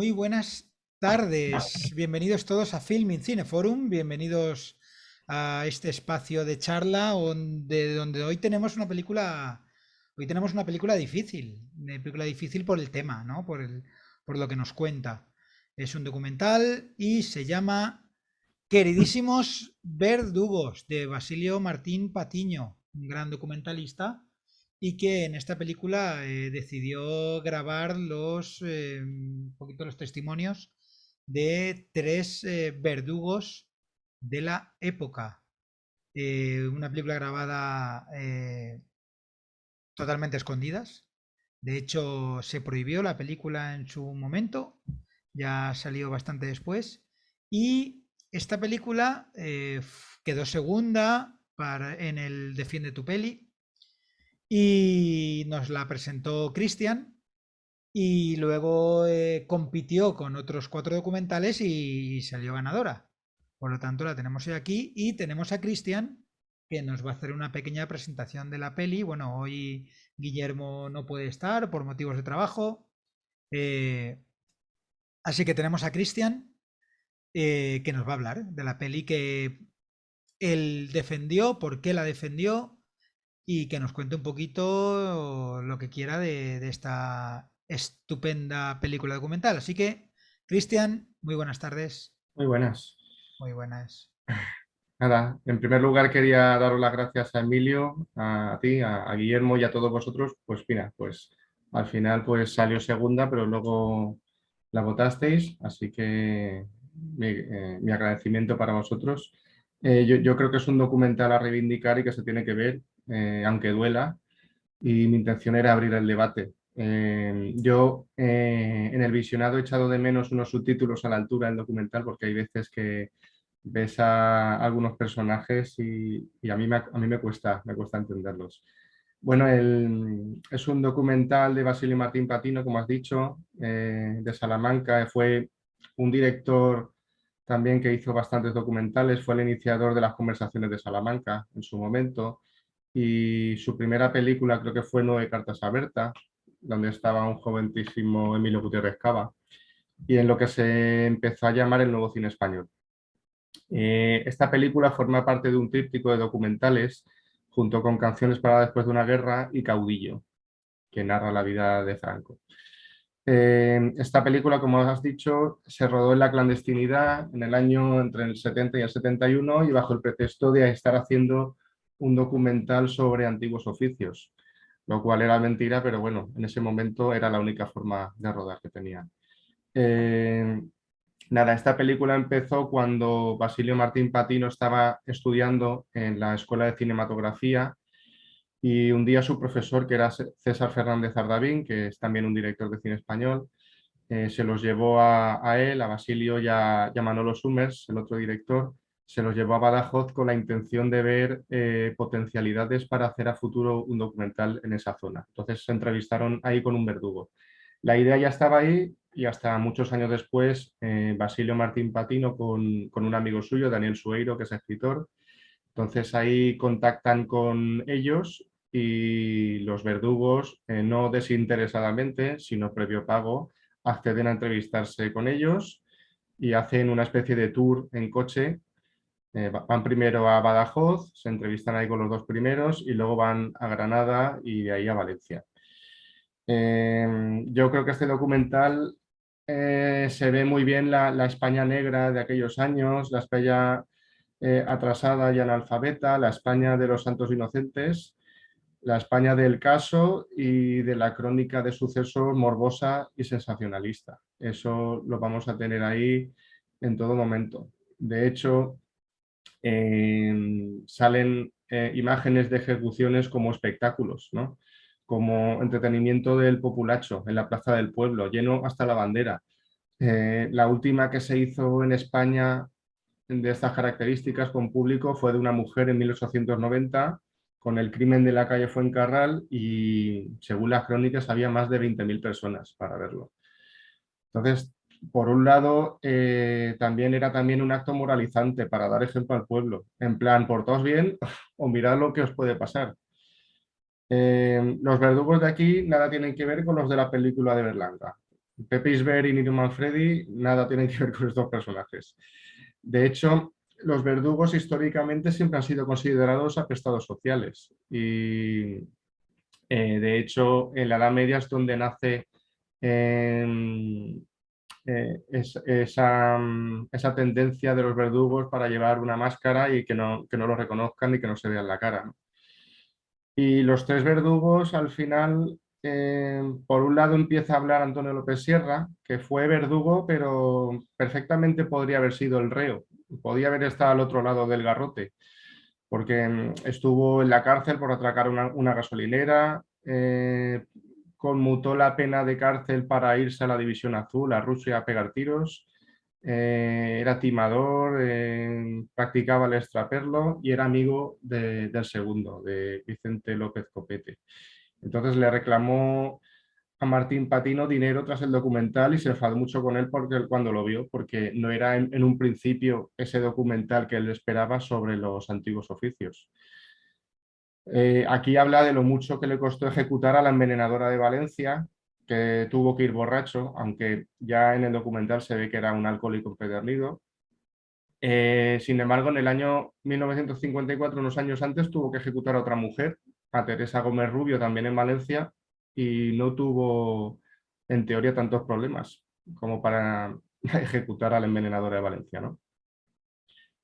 Muy buenas tardes, bienvenidos todos a Film in Cineforum, bienvenidos a este espacio de charla donde hoy tenemos una película difícil por el tema, ¿no? Por lo que nos cuenta. Es un documental y se llama Queridísimos Verdugos de Basilio Martín Patiño, un gran documentalista y que en esta película decidió grabar un poquito los testimonios de tres verdugos de la época. Una película grabada totalmente escondidas. De hecho, se prohibió la película en su momento, ya salió bastante después. Y esta película quedó segunda en el Defiende tu peli, y nos la presentó Cristian y luego compitió con otros cuatro documentales y salió ganadora. Por lo tanto, la tenemos hoy aquí y tenemos a Cristian que nos va a hacer una pequeña presentación de la peli. Bueno, hoy Guillermo no puede estar por motivos de trabajo, eh, así que tenemos a Cristian que nos va a hablar de la peli que él defendió, por qué la defendió y que nos cuente un poquito lo que quiera de esta estupenda película documental. Así que, Cristian, muy buenas tardes. Muy buenas. Muy buenas. Nada, en primer lugar quería daros las gracias a Emilio, a ti, a Guillermo y a todos vosotros. Pues mira, pues al final pues salió segunda, pero luego la votasteis, así que mi agradecimiento para vosotros. Yo creo que es un documental a reivindicar y que se tiene que ver, aunque duela, y mi intención era abrir el debate. En el visionado he echado de menos unos subtítulos a la altura del documental porque hay veces que ves a algunos personajes y a mí me cuesta entenderlos. Bueno, es un documental de Basilio Martín Patino, como has dicho, de Salamanca. Fue un director también que hizo bastantes documentales, fue el iniciador de las conversaciones de Salamanca en su momento y su primera película creo que fue Nueve cartas a Berta, donde estaba un jovencísimo Emilio Gutiérrez Cava y en lo que se empezó a llamar el nuevo cine español. Esta película forma parte de un tríptico de documentales junto con Canciones para después de una guerra y Caudillo, que narra la vida de Franco. Esta película, como has dicho, se rodó en la clandestinidad en el año entre el 70 y el 71 y bajo el pretexto de estar haciendo un documental sobre antiguos oficios, lo cual era mentira, pero bueno, en ese momento era la única forma de rodar que tenía. Nada, esta película empezó cuando Basilio Martín Patino estaba estudiando en la Escuela de Cinematografía y un día su profesor, que era César Fernández Ardavín, que es también un director de cine español, se los llevó a él, a Basilio y a Manolo Summers, el otro director, se los llevó a Badajoz con la intención de ver potencialidades para hacer a futuro un documental en esa zona. Entonces se entrevistaron ahí con un verdugo. La idea ya estaba ahí y hasta muchos años después, Basilio Martín Patino con un amigo suyo, Daniel Sueiro, que es escritor, entonces ahí contactan con ellos y los verdugos, no desinteresadamente, sino previo pago, acceden a entrevistarse con ellos y hacen una especie de tour en coche. Van primero a Badajoz, se entrevistan ahí con los dos primeros y luego van a Granada y de ahí a Valencia. Yo creo que este documental se ve muy bien la España negra de aquellos años, la España atrasada y analfabeta, la España de los santos inocentes, la España del caso y de la crónica de sucesos morbosa y sensacionalista. Eso lo vamos a tener ahí en todo momento. De hecho, salen imágenes de ejecuciones como espectáculos, ¿no? Como entretenimiento del populacho en la Plaza del Pueblo, lleno hasta la bandera. La última que se hizo en España de estas características con público fue de una mujer en 1890 con el crimen de la calle Fuencarral y según las crónicas había más de 20.000 personas para verlo. Entonces, por un lado, también era también un acto moralizante para dar ejemplo al pueblo, en plan, portaos bien o mirad lo que os puede pasar. Los verdugos de aquí nada tienen que ver con los de la película de Berlanga. Pepe Isbert y Nino Manfredi nada tienen que ver con estos personajes. De hecho, los verdugos históricamente siempre han sido considerados apestados sociales y de hecho en la Edad Media es donde nace eh, esa tendencia de los verdugos para llevar una máscara y que no lo reconozcan y que no se vean la cara, ¿no? Y los tres verdugos al final, por un lado empieza a hablar Antonio López Sierra, que fue verdugo, pero perfectamente podría haber sido el reo, podía haber estado al otro lado del garrote, porque estuvo en la cárcel por atracar una gasolinera, conmutó la pena de cárcel para irse a la División Azul, a Rusia, a pegar tiros. Era timador, practicaba el extraperlo y era amigo del segundo, de Vicente López Copete. Entonces le reclamó a Martín Patino dinero tras el documental y se enfadó mucho con él porque, cuando lo vio, porque no era en un principio ese documental que él esperaba sobre los antiguos oficios. Aquí habla de lo mucho que le costó ejecutar a la envenenadora de Valencia, que tuvo que ir borracho, aunque ya en el documental se ve que era un alcohólico empedernido. Sin embargo, en el año 1954, unos años antes, tuvo que ejecutar a otra mujer, a Teresa Gómez Rubio, también en Valencia, y no tuvo, en teoría, tantos problemas como para ejecutar a la envenenadora de Valencia, ¿no?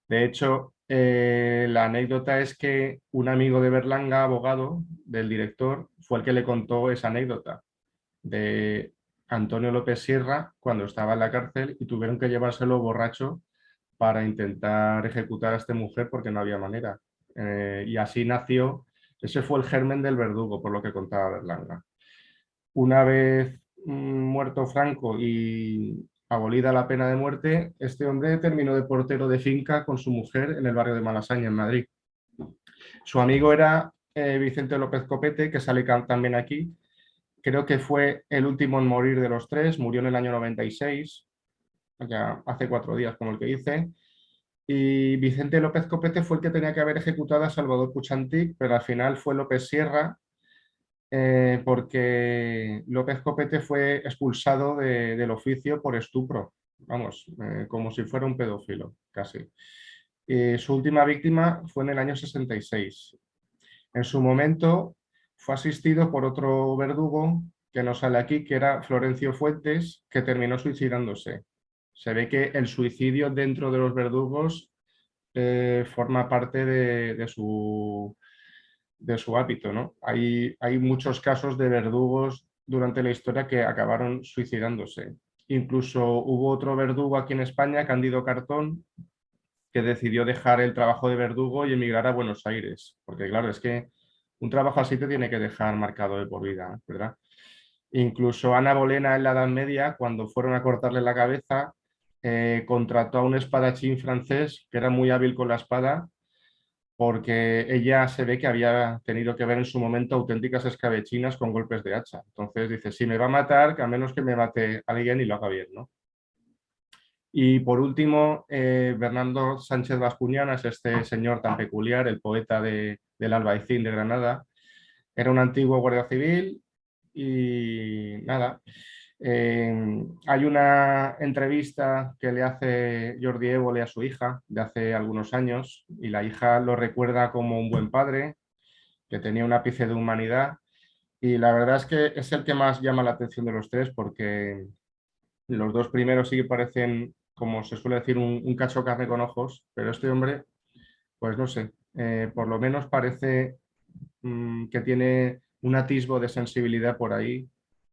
De hecho, la anécdota es que un amigo de Berlanga, abogado del director, fue el que le contó esa anécdota de Antonio López Sierra cuando estaba en la cárcel y tuvieron que llevárselo borracho para intentar ejecutar a esta mujer porque no había manera. Y así nació, ese fue el germen del verdugo, por lo que contaba Berlanga. Una vez muerto Franco y abolida la pena de muerte, este hombre terminó de portero de finca con su mujer en el barrio de Malasaña, en Madrid. Su amigo era Vicente López Copete, que sale también aquí. Creo que fue el último en morir de los tres, murió en el año 96, ya hace 4 días, como el que dice. Y Vicente López Copete fue el que tenía que haber ejecutado a Salvador Puigdemont, pero al final fue López Sierra, porque López Copete fue expulsado del oficio por estupro, vamos, como si fuera un pedófilo, casi. Su última víctima fue en el año 66. En su momento fue asistido por otro verdugo que no sale aquí, que era Florencio Fuentes, que terminó suicidándose. Se ve que el suicidio dentro de los verdugos forma parte de su hábito, ¿no? Hay muchos casos de verdugos durante la historia que acabaron suicidándose. Incluso hubo otro verdugo aquí en España, Cándido Cartón, que decidió dejar el trabajo de verdugo y emigrar a Buenos Aires, porque claro, es que un trabajo así te tiene que dejar marcado de por vida, ¿verdad? Incluso Ana Bolena en la Edad Media, cuando fueron a cortarle la cabeza, contrató a un espadachín francés que era muy hábil con la espada, porque ella se ve que había tenido que ver en su momento auténticas escabechinas con golpes de hacha. Entonces dice, si me va a matar, que a menos que me mate alguien y lo haga bien, ¿no? Y por último, Bernardo Sánchez Bascuñana es este señor tan peculiar, el poeta del Albaicín de Granada. Era un antiguo guardia civil y nada. Hay una entrevista que le hace Jordi Évole a su hija de hace algunos años y la hija lo recuerda como un buen padre, que tenía un ápice de humanidad y la verdad es que es el que más llama la atención de los tres porque los dos primeros sí que parecen, como se suele decir, un cacho carne con ojos, pero este hombre, pues no sé, por lo menos parece que tiene un atisbo de sensibilidad por ahí,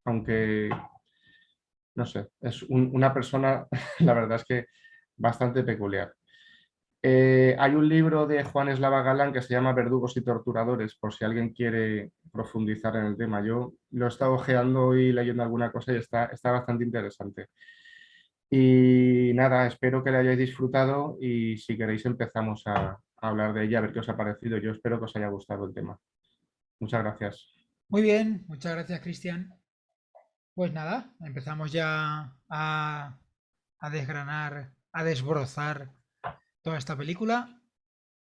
aunque, no sé, es una persona, la verdad es que bastante peculiar. Hay un libro de Juan Eslava Galán que se llama Verdugos y Torturadores, por si alguien quiere profundizar en el tema. Yo lo he estado ojeando y leyendo alguna cosa y está bastante interesante. Y nada, espero que la hayáis disfrutado y si queréis empezamos a hablar de ella, a ver qué os ha parecido. Yo espero que os haya gustado el tema. Muchas gracias. Muy bien, muchas gracias, Cristian. Pues nada, empezamos ya a desgranar, a desbrozar toda esta película.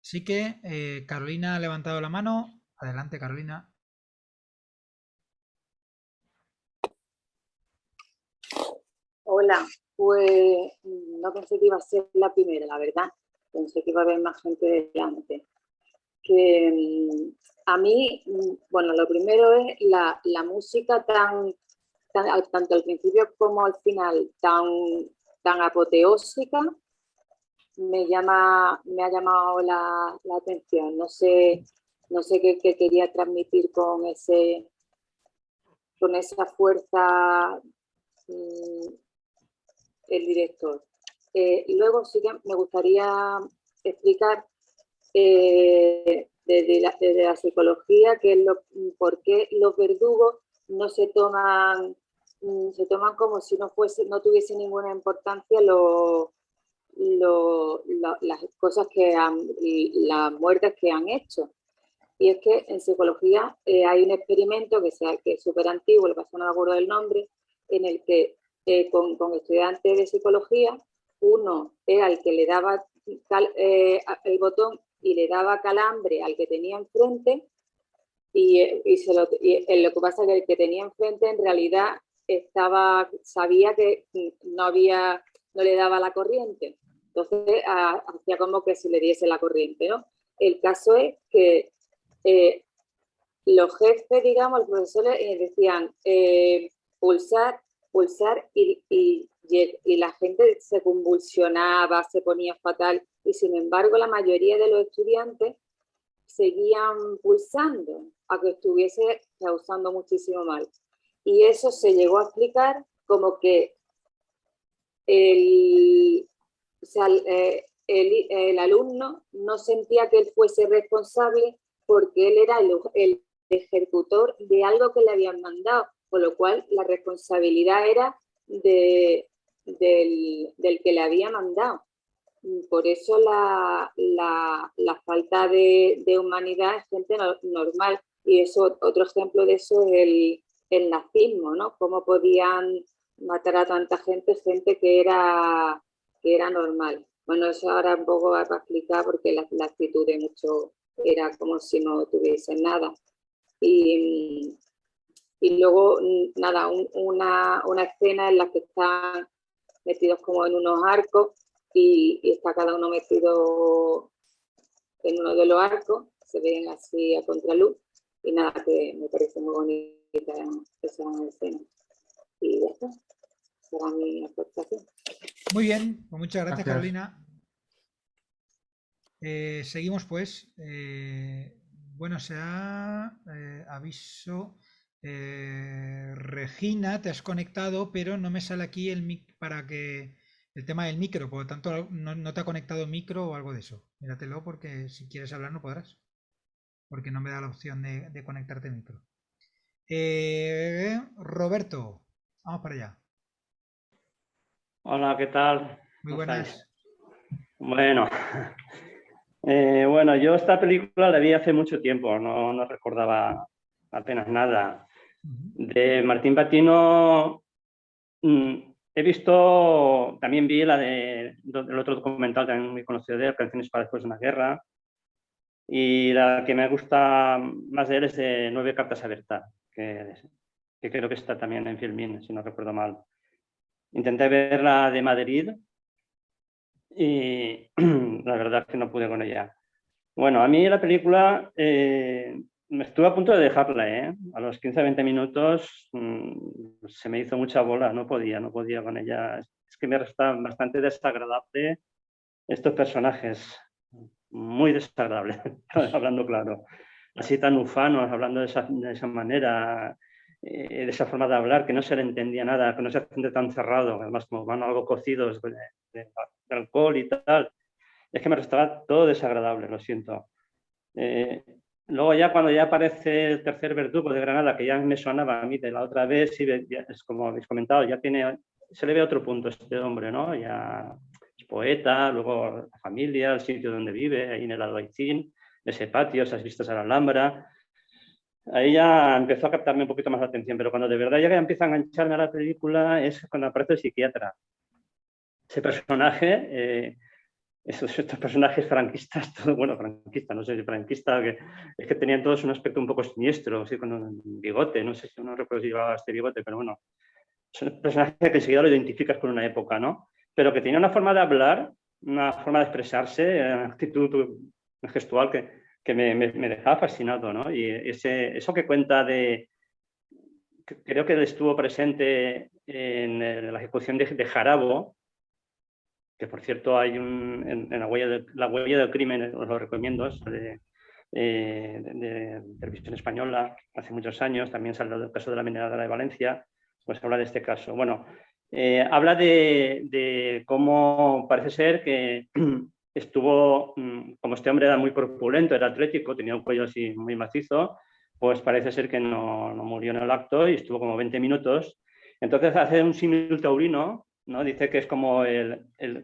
Así que Carolina ha levantado la mano. Adelante, Carolina. Hola, pues no pensé que iba a ser la primera, la verdad. Pensé que iba a haber más gente delante. Que a mí, bueno, lo primero es la música tanto al principio como al final, tan apoteósica, me ha llamado la atención. No sé qué quería transmitir con esa fuerza el director. Luego sí que me gustaría explicar desde la psicología por qué los verdugos no se toman como si no tuviese ninguna importancia las cosas las muertes que han hecho. Y es que en psicología hay un experimento que es súper antiguo, lo que pasa no me acuerdo del nombre, en el que con estudiantes de psicología, uno era el que le daba el botón y le daba calambre al que tenía enfrente, y lo que pasa es que el que tenía enfrente en realidad sabía que no le daba la corriente. Entonces hacía como que se le diese la corriente, ¿no? El caso es que los jefes, digamos, los profesores decían pulsar, y la gente se convulsionaba, se ponía fatal, y sin embargo la mayoría de los estudiantes seguían pulsando, a que estuviese causando muchísimo mal. Y eso se llegó a explicar como que el alumno no sentía que él fuese responsable porque él era el ejecutor de algo que le habían mandado, con lo cual la responsabilidad era del que le había mandado. Por eso la falta de humanidad es gente normal. Y eso, otro ejemplo de eso es el nazismo, ¿no? Cómo podían matar a tanta gente que era normal. Bueno, eso ahora un poco va a explicar porque la actitud de muchos era como si no tuviesen nada. Y luego, nada, una escena en la que están metidos como en unos arcos y está cada uno metido en uno de los arcos, se ven así a contraluz, y nada, que me parece muy bonita esa escena. Y ya está, será mi aportación. Muy bien, pues muchas gracias, Carolina. Seguimos pues. Bueno, se ha aviso. Regina, te has conectado, pero no me sale aquí para que el tema del micro, por lo tanto no te ha conectado micro o algo de eso. Míratelo porque si quieres hablar no podrás, porque no me da la opción de conectarte micro. Roberto, vamos para allá. Hola, ¿qué tal? Muy buenas. Bueno, bueno, yo esta película la vi hace mucho tiempo, no recordaba apenas nada. De Martín Patino he visto, también vi el otro documental también muy conocido de él, Canciones para después de una guerra, y la que me gusta más de él es de 9 cartas a Berta, que creo que está también en Filmin, si no recuerdo mal. Intenté ver la de Madrid y la verdad es que no pude con ella. Bueno, a mí la película me estuve a punto de dejarla, a los 15-20 minutos se me hizo mucha bola, no podía con ella. Es que me resulta bastante desagradable estos personajes, muy desagradable, hablando claro. Así tan ufanos, hablando de esa manera, de esa forma de hablar, que no se le entendía nada, que no se siente tan cerrado, además como van algo cocidos de alcohol y tal. Es que me resultaba todo desagradable, lo siento. Luego ya cuando ya aparece el tercer verdugo de Granada, que ya me sonaba a mí de la otra vez, y es como habéis comentado, ya se le ve otro punto a este hombre, ¿no? Ya es poeta, luego la familia, el sitio donde vive, ahí en el Albaicín, ese patio, esas vistas a la Alhambra. Ahí ya empezó a captarme un poquito más la atención, pero cuando de verdad ya empieza a engancharme a la película es cuando aparece el psiquiatra. Ese personaje... estos personajes franquistas, bueno, franquistas, no sé si franquista, es que tenían todos un aspecto un poco siniestro, así con un bigote, no sé si no recuerdo si llevaba este bigote, pero bueno, es un personaje que enseguida lo identificas con una época, ¿no? Pero que tenía una forma de hablar, una forma de expresarse, una actitud gestual que me dejaba fascinado, ¿no? Y eso que cuenta creo que él estuvo presente en la ejecución de Jarabo, que por cierto hay en la huella del crimen, os lo recomiendo, es de televisión española, hace muchos años, también salió el caso de la minera de Valencia, pues habla de este caso. Bueno, habla de cómo parece ser que estuvo, como este hombre era muy corpulento, era atlético, tenía un cuello así muy macizo, pues parece ser que no murió en el acto y estuvo como 20 minutos. Entonces hace un símil taurino, ¿no? Dice que es como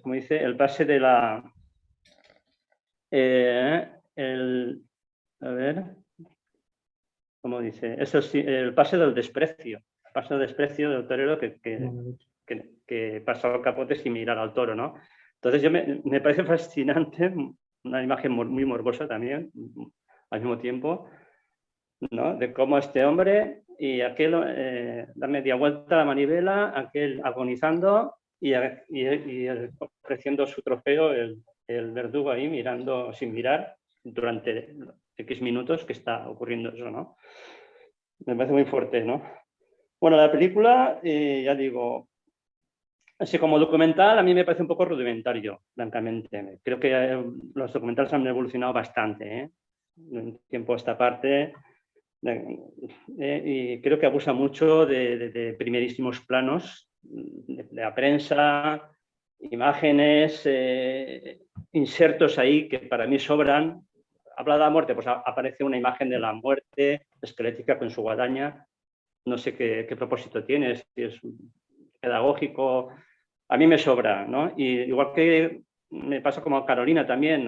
como dice, el pase de la... a ver, ¿cómo dice? Eso sí, el pase del desprecio. El pase del desprecio del torero que pasa al capote sin mirar al toro, ¿no? Entonces me parece fascinante, una imagen muy morbosa también, al mismo tiempo, ¿no? De cómo este hombre y aquel da media vuelta a la manivela, aquel agonizando y ofreciendo su trofeo, el verdugo ahí mirando sin mirar durante X minutos que está ocurriendo eso, ¿no? Me parece muy fuerte, ¿no? Bueno, la película, ya digo, así como documental, a mí me parece un poco rudimentario, francamente. Creo que los documentales han evolucionado bastante, ¿eh? En tiempo a esta parte. Y creo que abusa mucho de primerísimos planos de la prensa, imágenes, insertos ahí que para mí sobran. Habla de la muerte, pues aparece una imagen de la muerte esquelética con su guadaña. No sé qué propósito tiene, si es pedagógico. A mí me sobra, ¿no? Y igual que me pasa como a Carolina también,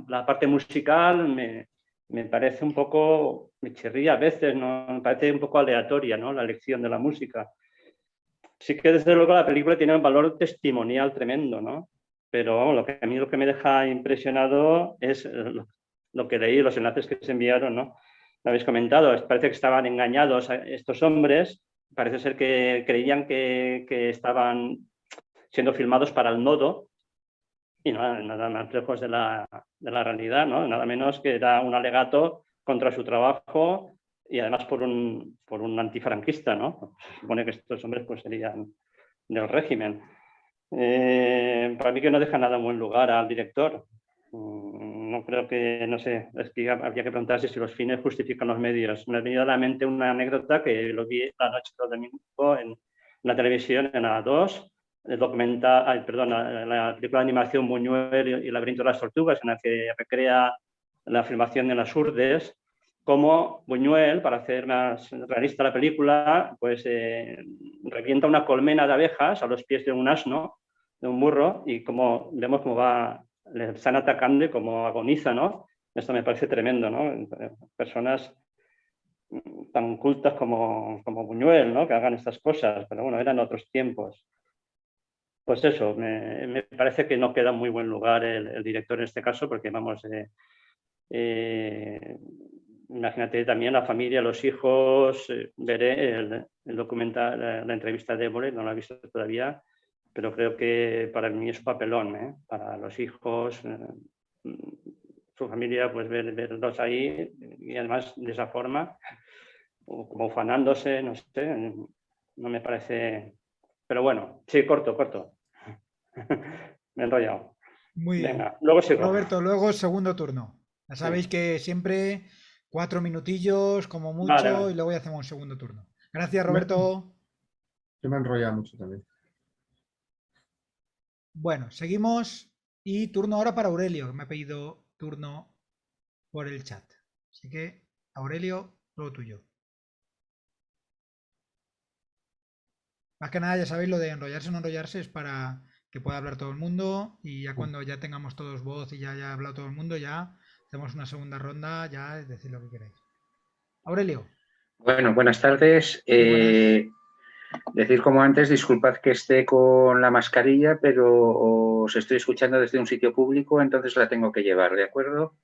la parte musical me parece un poco, me chirría a veces, ¿no? Me parece un poco aleatoria, ¿no? La elección de la música. Sí que desde luego la película tiene un valor testimonial tremendo, ¿no? Pero a mí lo que me deja impresionado es lo que leí, los enlaces que se enviaron, ¿no? Lo habéis comentado, parece que estaban engañados estos hombres, parece ser que creían que estaban siendo filmados para el nodo y nada más lejos de la realidad, ¿no? Nada menos que era un alegato contra su trabajo y además por un antifranquista, ¿no? Se supone que estos hombres pues serían del régimen. Para mí que no deja nada en buen lugar al director. No creo que, no sé, es que habría que preguntarse si los fines justifican los medios. Me ha venido a la mente una anécdota que lo vi la noche del domingo en la televisión, en la 2, el documental, la película de animación Buñuel y el laberinto de las tortugas, en la que recrea la filmación de las Urdes, como Buñuel, para hacer más realista la película, pues revienta una colmena de abejas a los pies de un asno, de un burro, y como vemos cómo le están atacando y cómo agoniza, ¿no? Esto me parece tremendo, ¿no? Personas tan cultas como Buñuel, ¿no? Que hagan estas cosas, pero bueno, eran otros tiempos. Pues eso, me parece que no queda en muy buen lugar el director en este caso, porque vamos, imagínate también la familia, los hijos, veré el documental, la entrevista de Évole, no la he visto todavía, pero creo que para mí es un papelón, para los hijos, su familia, pues verlos ahí y además de esa forma, como ufanándose, no sé, no me parece... Pero bueno, sí, corto. Me he enrollado. Muy bien. Venga, luego sigo. Roberto, luego segundo turno. Ya sabéis que siempre 4 minutillos como mucho Vale. y luego ya hacemos un segundo turno. Gracias, Roberto. Yo me he enrollado mucho también. Bueno, seguimos y turno ahora para Aurelio, que me ha pedido turno por el chat. Así que, Aurelio, todo tuyo. Más que nada, ya sabéis, lo de enrollarse o no enrollarse es para que pueda hablar todo el mundo y ya cuando ya tengamos todos voz y ya haya hablado todo el mundo, ya hacemos una segunda ronda, ya es decir lo que queráis. Aurelio. Bueno, buenas tardes. Decir como antes, disculpad que esté con la mascarilla, pero os estoy escuchando desde un sitio público, entonces la tengo que llevar, ¿de acuerdo?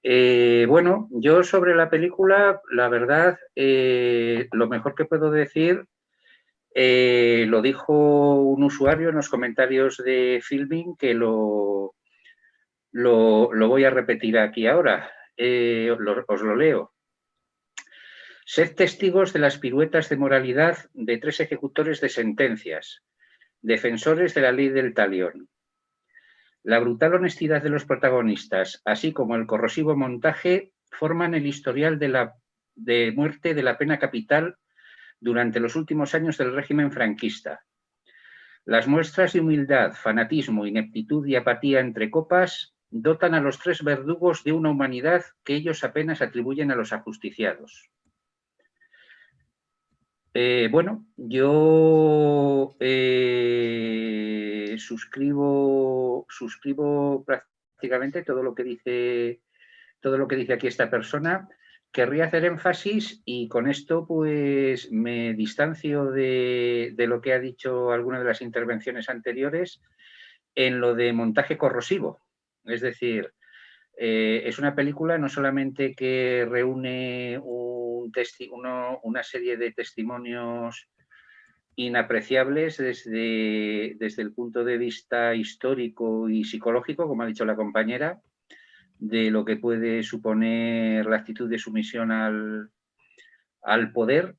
Bueno, yo sobre la película, la verdad, lo mejor que puedo decir Lo dijo un usuario en los comentarios de Filming, que lo voy a repetir aquí ahora. Os lo leo. Sed testigos de las piruetas de moralidad de 3 ejecutores de sentencias, defensores de la ley del talión. La brutal honestidad de los protagonistas, así como el corrosivo montaje, forman el historial de muerte de la pena capital durante los últimos años del régimen franquista. Las muestras de humildad, fanatismo, ineptitud y apatía entre copas dotan a los 3 verdugos de una humanidad que ellos apenas atribuyen a los ajusticiados. Bueno, yo suscribo prácticamente todo lo que dice aquí esta persona. Querría hacer énfasis, y con esto pues me distancio de lo que ha dicho alguna de las intervenciones anteriores, en lo de montaje corrosivo. Es decir, es una película no solamente que reúne una serie de testimonios inapreciables desde el punto de vista histórico y psicológico, como ha dicho la compañera, de lo que puede suponer la actitud de sumisión al poder,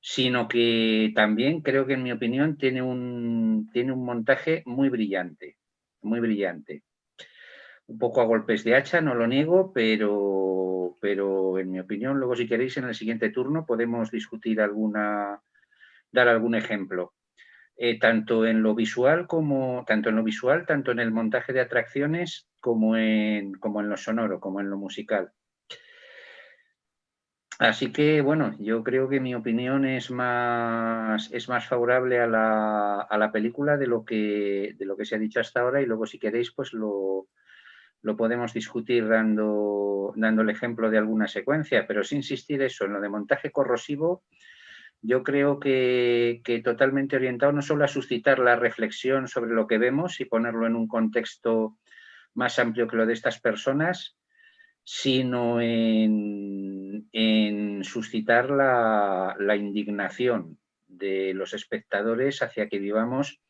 sino que también creo que, en mi opinión, tiene un montaje muy brillante, muy brillante. Un poco a golpes de hacha, no lo niego, pero en mi opinión, luego si queréis en el siguiente turno podemos discutir dar algún ejemplo. Tanto en lo visual, tanto en el montaje de atracciones como en lo sonoro, como en lo musical. Así que, bueno, yo creo que mi opinión es más favorable a la película de lo que se ha dicho hasta ahora, y luego si queréis pues lo podemos discutir dando el ejemplo de alguna secuencia, pero sin insistir eso, en lo de montaje corrosivo, yo creo que totalmente orientado no solo a suscitar la reflexión sobre lo que vemos y ponerlo en un contexto más amplio que lo de estas personas, sino en suscitar la indignación de los espectadores hacia que vivamos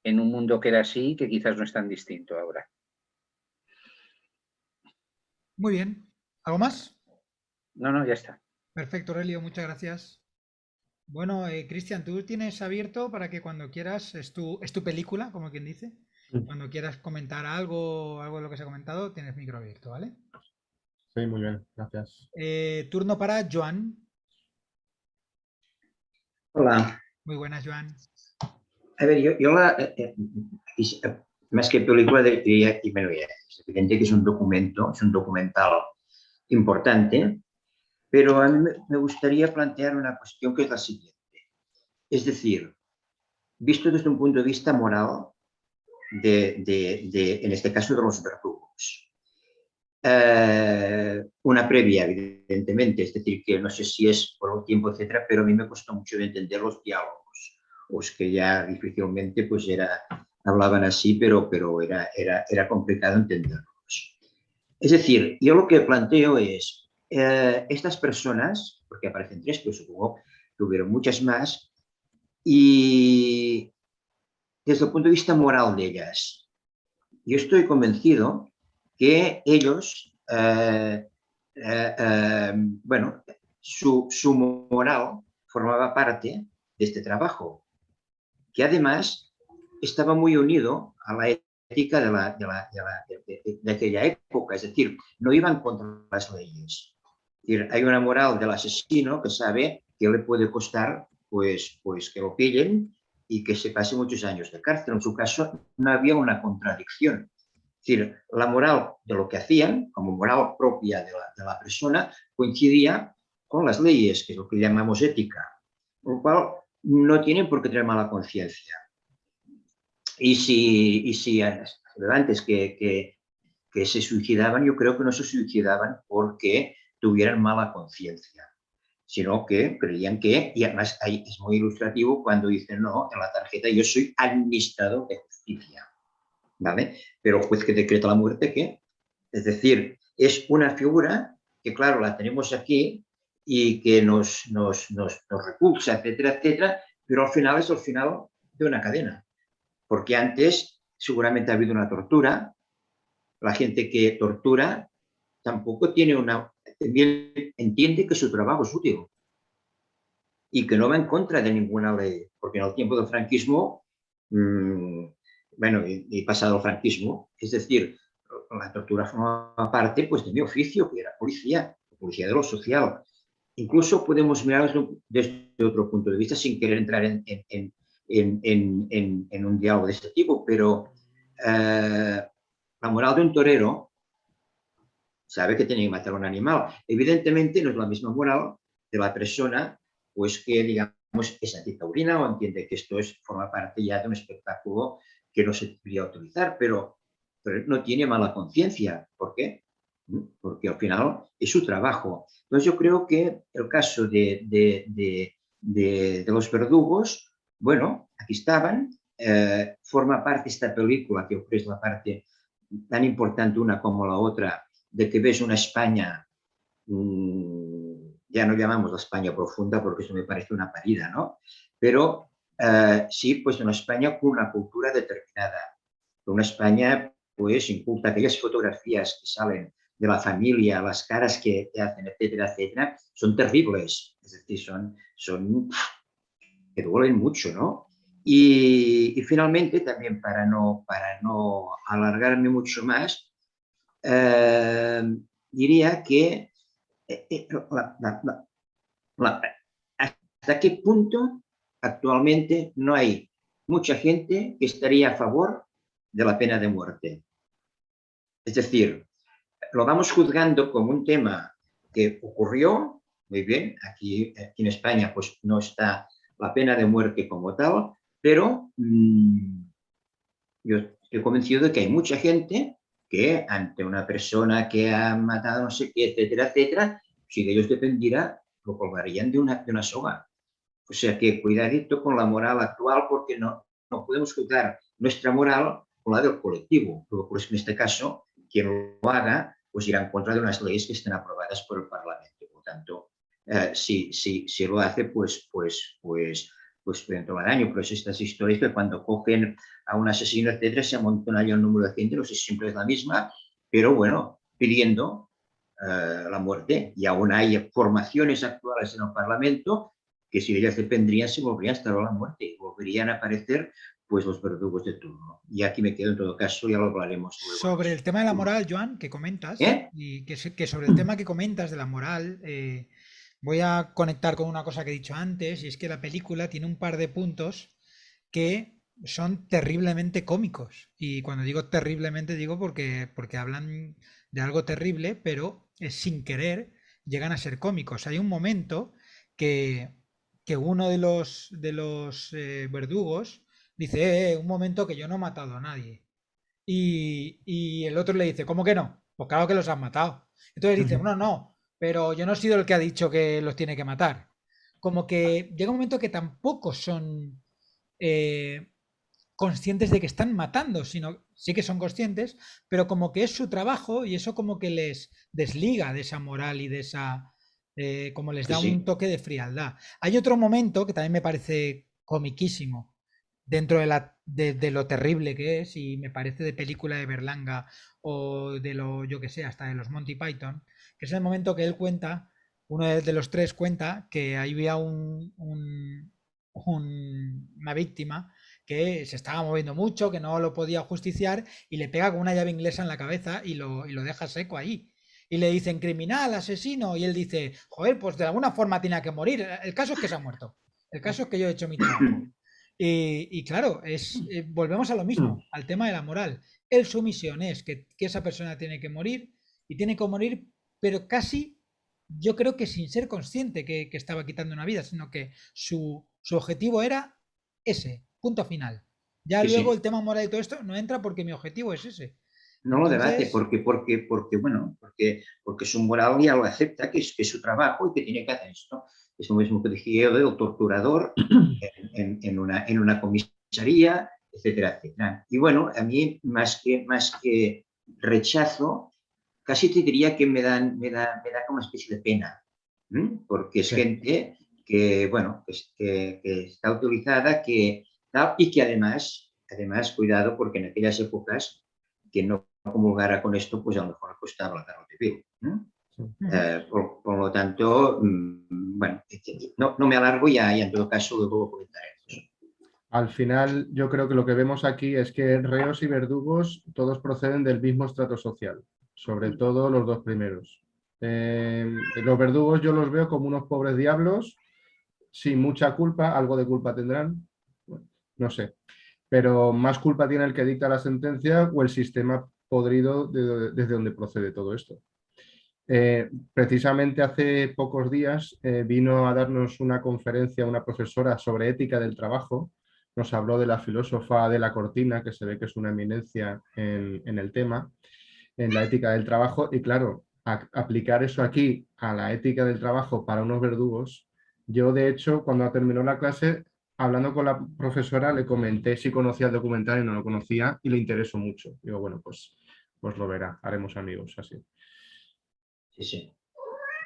en un mundo que era así y que quizás no es tan distinto ahora. Muy bien. ¿Algo más? No, ya está. Perfecto, Aurelio, muchas gracias. Bueno, Cristian, tú tienes abierto para que cuando quieras, es tu película, como quien dice. Cuando quieras comentar algo de lo que se ha comentado, tienes micro abierto, ¿vale? Sí, muy bien, gracias. Turno para Joan. Hola. Muy buenas, Joan. A ver, yo más que película, diría, y bueno, es evidente que es un documental importante, pero a mí me gustaría plantear una cuestión que es la siguiente. Es decir, visto desde un punto de vista moral, en este caso de los verdugos. Una previa, evidentemente, es decir, que no sé si es por el tiempo, etcétera, pero a mí me costó mucho entender los diálogos, pues que ya difícilmente pues hablaban así, pero era complicado entenderlos. Es decir, yo lo que planteo es, estas personas, porque aparecen 3, pero supongo que hubieron muchas más, y desde el punto de vista moral de ellas, yo estoy convencido que ellos, bueno, su moral formaba parte de este trabajo, que además estaba muy unido a la ética de aquella época, es decir, no iban contra las leyes. Es decir, hay una moral del asesino que sabe que le puede costar pues que lo pillen y que se pase muchos años de cárcel. En su caso no había una contradicción. Es decir, la moral de lo que hacían, como moral propia de la persona, coincidía con las leyes, que es lo que llamamos ética, por lo cual no tienen por qué tener mala conciencia. Y si antes que se suicidaban, yo creo que no se suicidaban porque tuvieran mala conciencia, sino que creían que, y además ahí es muy ilustrativo cuando dicen, no, en la tarjeta yo soy administrador de justicia, ¿vale? Pero el juez que decreta la muerte, ¿qué? Es decir, es una figura que, claro, la tenemos aquí y que nos repulsa, etcétera, etcétera, pero al final es el final de una cadena, porque antes seguramente ha habido una tortura, la gente que tortura tampoco también entiende que su trabajo es útil y que no va en contra de ninguna ley, porque en el tiempo del franquismo, bueno, y pasado el franquismo, es decir, la tortura formaba parte pues, de mi oficio, que era policía de lo social. Incluso podemos mirarlo desde otro punto de vista sin querer entrar en un diálogo de este tipo, pero la moral de un torero sabe que tiene que matar a un animal. Evidentemente no es la misma moral de la persona pues, que, digamos, es antitaurina o entiende que esto forma parte ya de un espectáculo que no se debería utilizar, pero no tiene mala conciencia. ¿Por qué? Porque al final es su trabajo. Entonces yo creo que el caso de los verdugos, bueno, aquí estaban, forma parte esta película, que es la parte tan importante una como la otra, de que ves una España, ya no llamamos la España profunda porque eso me parece una parida, ¿no? Pero sí, pues una España con una cultura determinada, una España pues inculta aquellas fotografías que salen de la familia, las caras que hacen, etcétera, etcétera, son terribles, es decir, son que duelen mucho, ¿no? Y finalmente, también para no alargarme mucho más, diría que hasta qué punto actualmente no hay mucha gente que estaría a favor de la pena de muerte. Es decir, lo vamos juzgando como un tema que ocurrió, muy bien, aquí en España pues no está la pena de muerte como tal, pero yo estoy convencido de que hay mucha gente que ante una persona que ha matado no sé qué, etcétera, etcétera, si de ellos dependiera, lo colgarían de una soga. O sea que cuidadito con la moral actual porque no podemos juzgar nuestra moral con la del colectivo. Pues en este caso, quien lo haga, pues irá en contra de unas leyes que estén aprobadas por el Parlamento. Por lo tanto, si lo hace, pues pueden tomar daño. Por eso estas historias que cuando cogen a un asesino, etcétera, se amontona ya el número de gente, no sé si siempre es la misma, pero bueno, pidiendo la muerte. Y aún hay formaciones actuales en el Parlamento que si de ellas dependrían se volverían a estar a la muerte y volverían a aparecer pues los verdugos de turno. Y aquí me quedo en todo caso, ya lo hablaremos luego. Sobre el tema de la moral, Joan, que comentas, y que sobre el tema que comentas de la moral, voy a conectar con una cosa que he dicho antes, y es que la película tiene un par de puntos que son terriblemente cómicos. Y cuando digo terriblemente digo porque hablan de algo terrible, pero sin querer llegan a ser cómicos. Hay un momento que uno de los verdugos dice, un momento que yo no he matado a nadie. Y el otro le dice, ¿cómo que no? Pues claro que los has matado. Entonces dice, no, pero yo no he sido el que ha dicho que los tiene que matar. Como que llega un momento que tampoco son conscientes de que están matando, sino sí que son conscientes, pero como que es su trabajo y eso como que les desliga de esa moral y de esa... como les da un toque de frialdad. Hay otro momento que también me parece comiquísimo, dentro de lo terrible que es, y me parece de película de Berlanga o de lo, yo que sé, hasta de los Monty Python, que es el momento que él cuenta, uno de los tres cuenta que había una víctima que se estaba moviendo mucho, que no lo podía justiciar y le pega con una llave inglesa en la cabeza y lo deja seco ahí. Y le dicen criminal, asesino, y él dice, joder, pues de alguna forma tenía que morir. El caso es que se ha muerto. El caso es que yo he hecho mi trabajo. Y claro, volvemos a lo mismo, al tema de la moral. Su misión es que esa persona tiene que morir y tiene que morir, pero casi yo creo que sin ser consciente que estaba quitando una vida, sino que su objetivo era ese, punto final. Ya luego el tema moral y todo esto no entra porque mi objetivo es ese. No lo debate porque su moral ya lo acepta, que es su trabajo y que tiene que hacer esto. Es lo mismo que dije yo del torturador en una comisaría, etcétera, etcétera. Y bueno, a mí más que rechazo, casi te diría que me da como una especie de pena, porque es gente bueno, que está utilizada y que además, cuidado, porque en aquellas épocas que no comulgara con esto, pues a lo mejor costaba la guerra civil, ¿no? Por lo tanto, bueno, no me alargo ya en todo caso luego lo comentaré. Al final, yo creo que lo que vemos aquí es que reos y verdugos todos proceden del mismo estrato social, sobre todo los dos primeros. Los verdugos yo los veo como unos pobres diablos, sin mucha culpa, algo de culpa tendrán, bueno, no sé, pero más culpa tiene el que dicta la sentencia o el sistema podrido desde donde procede todo esto. Precisamente hace pocos días vino a darnos una conferencia una profesora sobre ética del trabajo. Nos habló de la filósofa de la Cortina, que se ve que es una eminencia en el tema, en la ética del trabajo. Y claro, aplicar eso aquí a la ética del trabajo para unos verdugos. Yo, de hecho, cuando terminó la clase, hablando con la profesora, le comenté si conocía el documental y no lo conocía y le interesó mucho. Digo, bueno, pues lo verá, haremos amigos así. Sí, sí.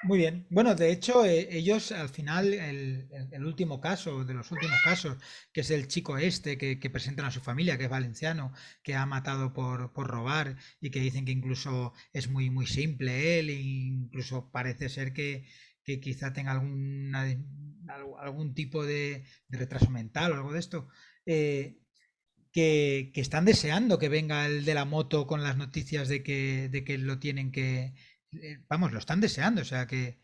Muy bien. Bueno, de hecho, ellos al final, el último caso, de los últimos casos, que es el chico este que presentan a su familia, que es valenciano, que ha matado por robar y que dicen que incluso es muy, muy simple él, e incluso parece ser que quizá tenga algún tipo de retraso mental o algo de esto. Que están deseando que venga el de la moto con las noticias de que lo tienen que... Vamos, lo están deseando, o sea que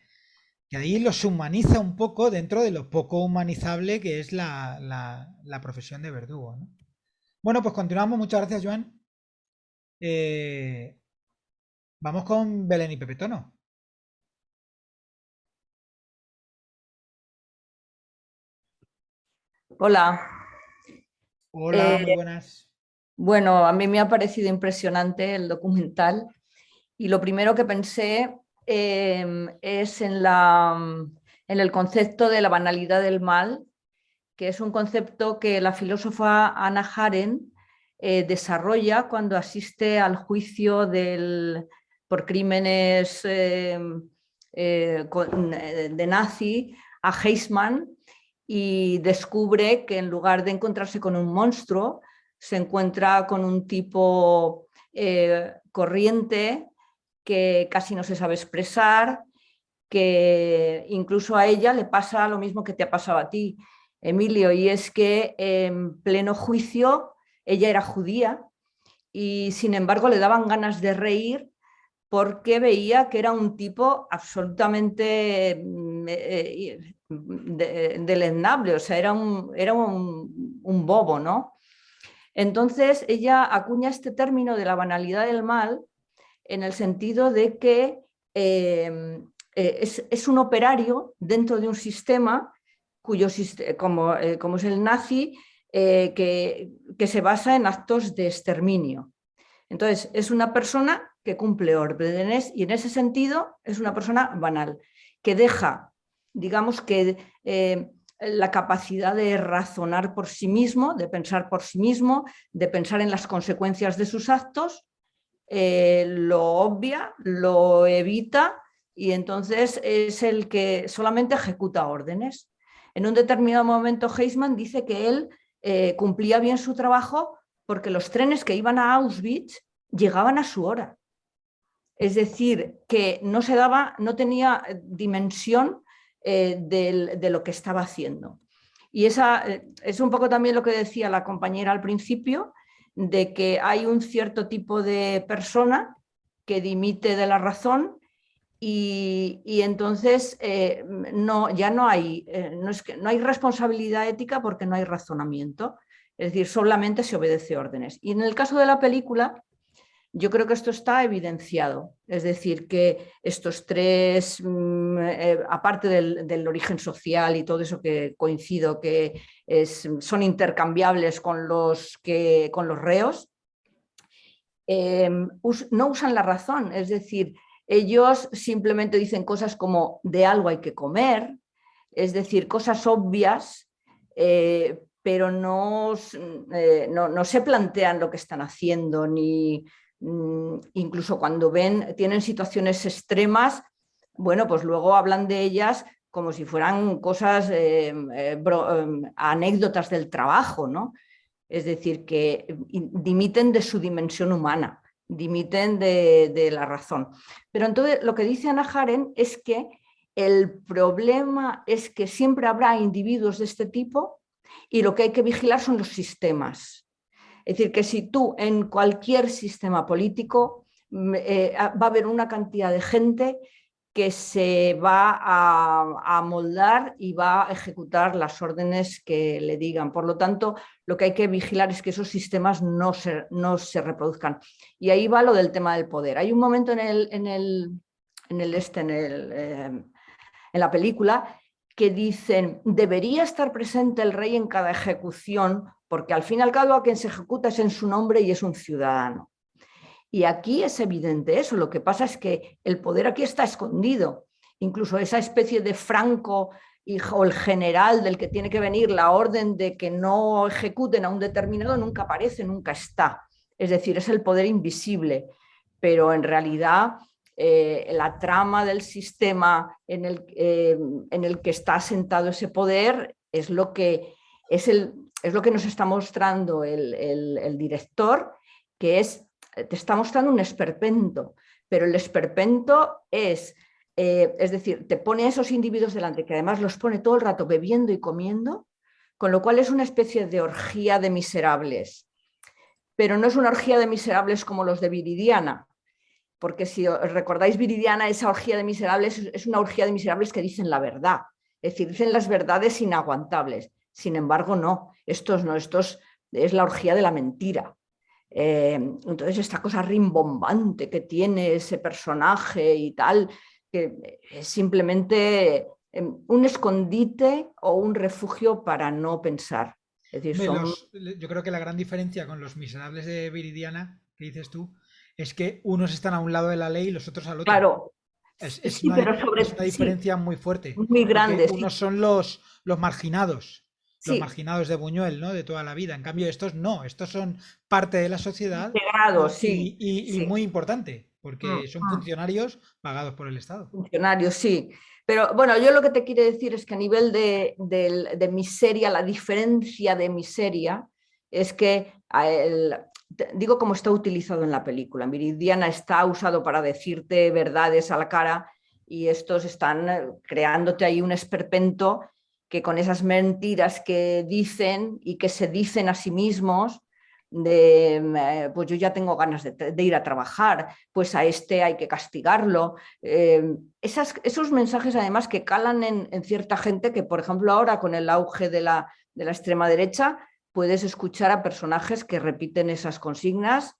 ahí los humaniza un poco dentro de lo poco humanizable que es la profesión de verdugo, ¿no? Bueno, pues continuamos. Muchas gracias, Joan. Vamos con Belén y Pepetono. Hola. Hola, muy buenas. Bueno, a mí me ha parecido impresionante el documental y lo primero que pensé es en el concepto de la banalidad del mal, que es un concepto que la filósofa Hannah Arendt desarrolla cuando asiste al juicio por crímenes de nazi a Eichmann y descubre que en lugar de encontrarse con un monstruo, se encuentra con un tipo corriente que casi no se sabe expresar, que incluso a ella le pasa lo mismo que te ha pasado a ti, Emilio, y es que en pleno juicio ella era judía y sin embargo le daban ganas de reír porque veía que era un tipo absolutamente deleznable, o sea, era un bobo, ¿no? Entonces ella acuña este término de la banalidad del mal en el sentido de que es un operario dentro de un sistema como es el nazi, que se basa en actos de exterminio. Entonces, es una persona que cumple órdenes y en ese sentido es una persona banal, que deja, digamos que la capacidad de razonar por sí mismo, de pensar por sí mismo, de pensar en las consecuencias de sus actos, lo obvia, lo evita y entonces es el que solamente ejecuta órdenes. En un determinado momento Eichmann dice que él cumplía bien su trabajo porque los trenes que iban a Auschwitz llegaban a su hora. Es decir, que no tenía dimensión de lo que estaba haciendo. Y esa es un poco también lo que decía la compañera al principio, de que hay un cierto tipo de persona que dimite de la razón y entonces no hay responsabilidad ética porque no hay razonamiento. Es decir, solamente se obedece órdenes. Y en el caso de la película, yo creo que esto está evidenciado. Es decir, que estos tres, aparte del origen social y todo eso que coincido que son intercambiables con los reos, no usan la razón. Es decir, ellos simplemente dicen cosas como de algo hay que comer, es decir, cosas obvias, pero no se plantean lo que están haciendo, ni incluso cuando tienen situaciones extremas, bueno, pues luego hablan de ellas como si fueran cosas, anécdotas del trabajo, ¿no? Es decir, que dimiten de su dimensión humana, dimiten de la razón. Pero entonces lo que dice Hannah Arendt es que el problema es que siempre habrá individuos de este tipo y lo que hay que vigilar son los sistemas. Es decir, que si tú en cualquier sistema político va a haber una cantidad de gente que se va a moldar y va a ejecutar las órdenes que le digan. Por lo tanto, lo que hay que vigilar es que esos sistemas no se reproduzcan. Y ahí va lo del tema del poder. Hay un momento en la película que dicen, debería estar presente el rey en cada ejecución, porque al fin y al cabo a quien se ejecuta es en su nombre y es un ciudadano. Y aquí es evidente eso, lo que pasa es que el poder aquí está escondido. Incluso esa especie de Franco o el general del que tiene que venir la orden de que no ejecuten a un determinado nunca aparece, nunca está. Es decir, es el poder invisible, pero en realidad la trama del sistema en el que está asentado ese poder es lo que nos está mostrando el director, que te está mostrando un esperpento, pero el esperpento es decir, te pone a esos individuos delante, que además los pone todo el rato bebiendo y comiendo, con lo cual es una especie de orgía de miserables. Pero no es una orgía de miserables como los de Viridiana, porque si os recordáis Viridiana, esa orgía de miserables es una orgía de miserables que dicen la verdad, es decir, dicen las verdades inaguantables. Sin embargo, no, estos es la orgía de la mentira. Entonces esta cosa rimbombante que tiene ese personaje y tal, que es simplemente un escondite o un refugio para no pensar. Es decir, yo creo que la gran diferencia con los miserables de Viridiana, que dices tú, es que unos están a un lado de la ley y los otros al otro. Claro, es una diferencia muy fuerte. Muy grande. Unos son los marginados. Los Sí. marginados de Buñuel, ¿no? De toda la vida. En cambio, estos no, estos son parte de la sociedad. Integrados, sí. Y muy importante, porque son funcionarios pagados por el Estado. Funcionarios, sí. Pero bueno, yo lo que te quiero decir es que a nivel de miseria, la diferencia de miseria es que, digo como está utilizado en la película, en Viridiana está usado para decirte verdades a la cara y estos están creándote ahí un esperpento que con esas mentiras que dicen y que se dicen a sí mismos, pues yo ya tengo ganas de ir a trabajar, pues a este hay que castigarlo. Esos mensajes además que calan en cierta gente que, por ejemplo, ahora con el auge de la extrema derecha, puedes escuchar a personajes que repiten esas consignas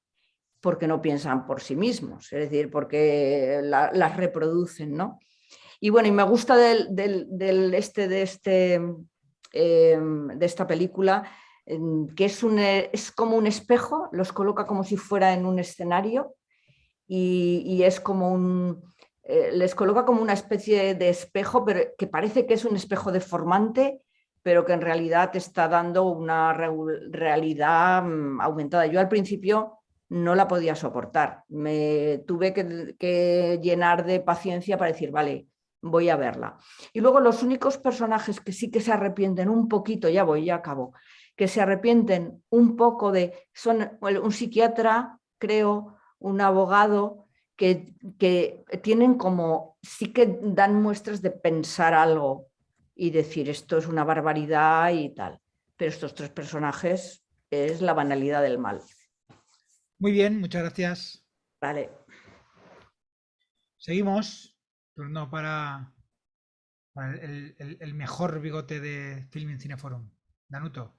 porque no piensan por sí mismos, es decir, porque las reproducen, ¿no? Y bueno, y me gusta de esta película, que es como un espejo, los coloca como si fuera en un escenario y es como les coloca como una especie de espejo, pero que parece que es un espejo deformante, pero que en realidad te está dando una realidad aumentada. Yo al principio no la podía soportar, me tuve que llenar de paciencia para decir, vale, voy a verla. Y luego los únicos personajes que sí que se arrepienten un poquito, ya acabo, que se arrepienten un poco son un psiquiatra, creo, un abogado, que tienen como, sí que dan muestras de pensar algo y decir esto es una barbaridad y tal. Pero estos tres personajes es la banalidad del mal. Muy bien, muchas gracias. Vale. Seguimos. Turno para el mejor bigote de Filming Cineforum. Danuto.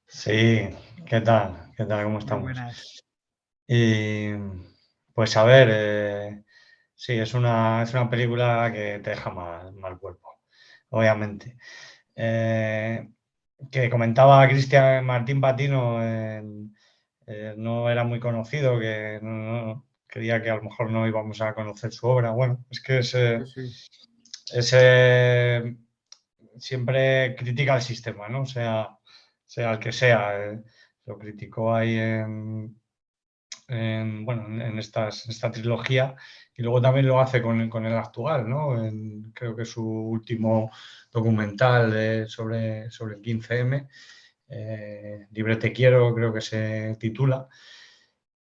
Sí, ¿qué tal? ¿Qué tal? ¿Cómo estamos? Muy buenas. Y pues a ver, sí, es una película que te deja mal cuerpo, obviamente. Que comentaba Cristian Martín Patino, no era muy conocido, que creía que a lo mejor no íbamos a conocer su obra. Bueno, es que siempre critica el sistema, ¿no? Sea el que sea. Lo criticó ahí en en esta trilogía, y luego también lo hace con el actual, ¿no? Creo que su último documental sobre el 15M, Libre te quiero, creo que se titula.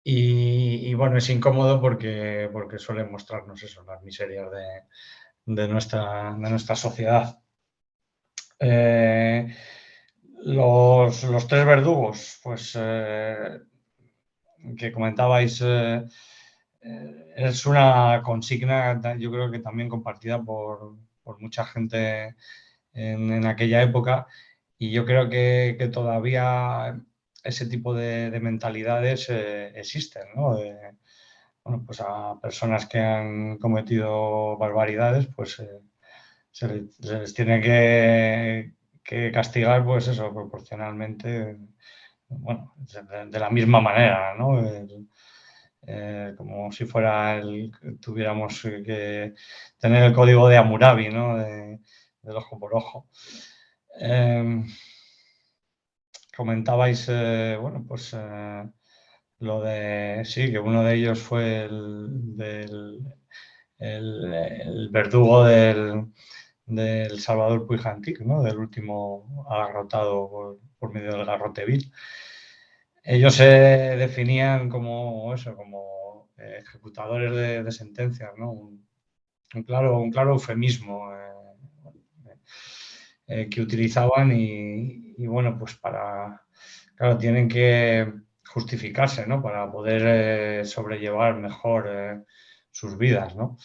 Y bueno, es incómodo porque suele mostrarnos eso, las miserias de nuestra sociedad. Los tres verdugos, pues que comentabais, es una consigna, yo creo que también compartida por mucha gente en aquella época, y yo creo que todavía ese tipo de mentalidades existen, ¿no? Bueno, pues a personas que han cometido barbaridades, pues se les tiene que castigar, pues eso, proporcionalmente, bueno, de la misma manera, ¿no? Como si tuviéramos que tener el código de Hammurabi, ¿no? Del ojo por ojo. Comentabais, bueno, pues lo de, sí, que uno de ellos fue el verdugo del Salvador Puig Antich, ¿no? Del último agarrotado por medio del garrote vil. Ellos se definían como eso, como ejecutadores de sentencias, ¿no? Un claro eufemismo que utilizaban y bueno, pues claro, tienen que justificarse, ¿no? Para poder sobrellevar mejor sus vidas, ¿no?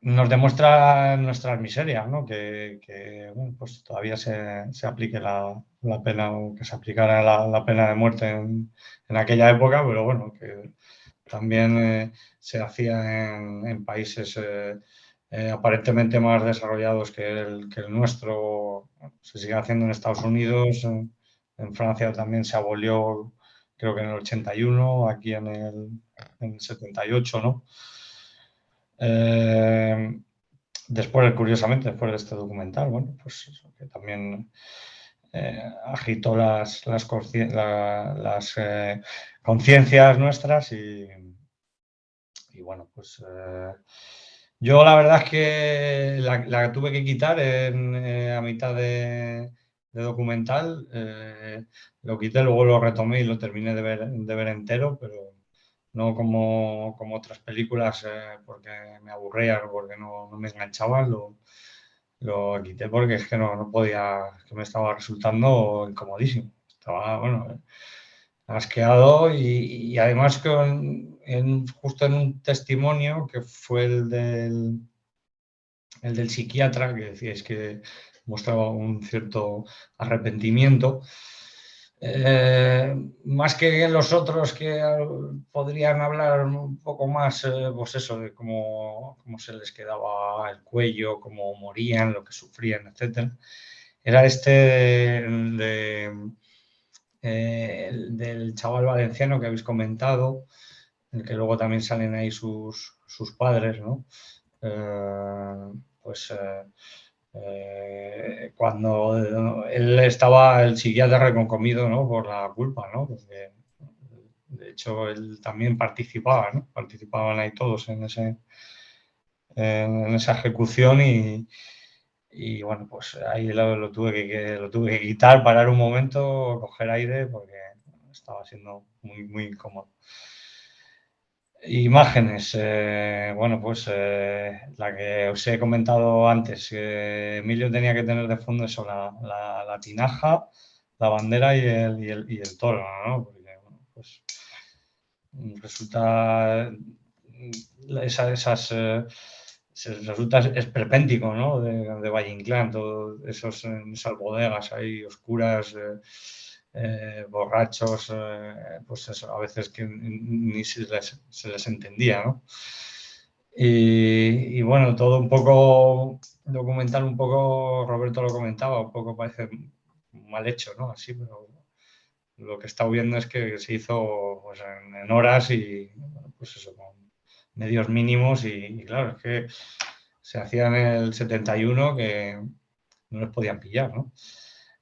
Nos demuestra nuestras miserias, ¿no? Que bueno, pues todavía se aplique la pena, o que se aplicara la pena de muerte en aquella época, pero bueno, que también se hacía en países aparentemente más desarrollados que el nuestro. Se sigue haciendo en Estados Unidos, en Francia también se abolió, creo que en el 81, aquí en el 78, ¿no? Curiosamente, después de este documental, bueno, pues eso, que también agitó las conciencias nuestras y bueno, pues yo la verdad es que la tuve que quitar a mitad de documental, lo quité, luego lo retomé y lo terminé de ver entero, pero no como otras películas porque me aburrían o porque no me enganchaban, lo quité porque es que no podía, que me estaba resultando incomodísimo. Estaba, bueno, asqueado y además justo en un testimonio que fue el del psiquiatra, que decíais que mostraba un cierto arrepentimiento. Más que los otros que podrían hablar un poco más, pues eso, de cómo se les quedaba el cuello, cómo morían, lo que sufrían, etc. Era del chaval valenciano que habéis comentado, en el que luego también salen ahí sus padres, ¿no? Cuando él estaba, el psiquiatra reconcomido, ¿no? Por la culpa, ¿no? Porque, de hecho, él también participaba, ¿no? Participaban ahí todos en esa ejecución y bueno, pues ahí lo tuve que quitar, parar un momento, coger aire, porque estaba siendo muy incómodo. Imágenes, bueno, pues la que os he comentado antes, Emilio tenía que tener de fondo eso, la tinaja, la bandera y el toro, ¿no? Porque, bueno, pues resulta resulta esperpéntico, ¿no? De Valle Inclán, todas esas bodegas ahí oscuras, borrachos, pues eso, a veces que ni se les entendía, ¿no? Y bueno, todo un poco documental, un poco, Roberto lo comentaba, un poco parece mal hecho, ¿no? Así, pero lo que he estado viendo es que se hizo pues, en horas y, bueno, pues eso, con medios mínimos y claro, es que se hacía en el 71 que no les podían pillar, ¿no?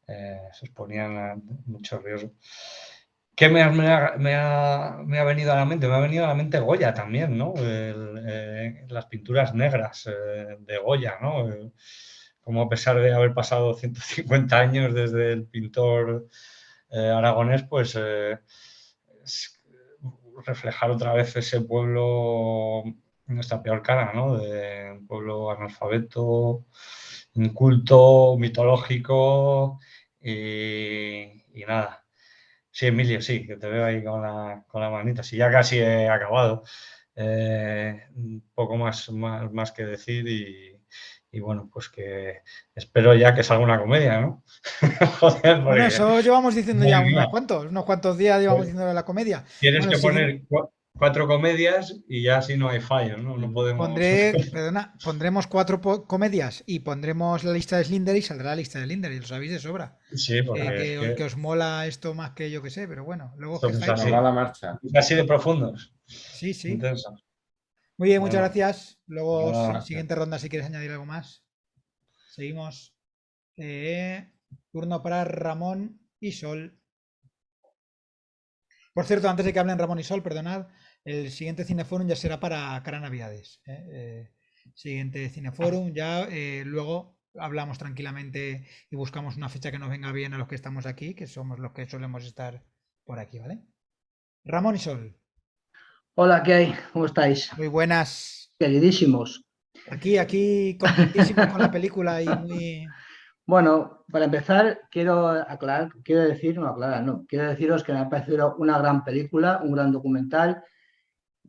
Se exponían a mucho riesgo. ¿Qué me ha venido a la mente? Me ha venido a la mente Goya también, ¿no? Las pinturas negras de Goya, ¿no? Como a pesar de haber pasado 150 años desde el pintor aragonés, pues reflejar otra vez ese pueblo en nuestra peor cara, ¿no? De un pueblo analfabeto, inculto, mitológico y nada. Sí, Emilio, sí, que te veo ahí con la manita. Sí, ya casi he acabado. Un poco más que decir y bueno, pues que espero ya que salga una comedia, ¿no? Joder, Bueno, porque... eso llevamos diciendo ya Madre mía, unos cuantos días llevamos diciendo de la comedia. tienes Bueno, que el siguiente, poner 4 comedias y ya así no hay fallos, ¿no? No podemos... pondremos 4 comedias y pondremos la lista de Slinder y saldrá la lista de Slinder y lo sabéis de sobra. Sí, porque es Que que os mola esto más que yo que sé, pero bueno, luego os somos quejáis. así, Sobre la marcha. así de profundos, Sí, sí. intensos. Muy bien, muchas Bueno, gracias. Luego, nada, siguiente ronda, si quieres añadir algo más. Seguimos. Turno para Ramón y Sol. Por cierto, antes de que hablen Ramón y Sol, perdonad, el siguiente Cineforum ya será para cara Navidades. Siguiente Cineforum, ya luego hablamos tranquilamente y buscamos una fecha que nos venga bien a los que estamos aquí, que somos los que solemos estar por aquí, ¿vale? Ramón y Sol. Hola, ¿qué hay? ¿Cómo estáis? Muy buenas. Queridísimos. Aquí contentísimos con la película y muy... Bueno, para empezar, quiero deciros que me ha parecido una gran película, un gran documental,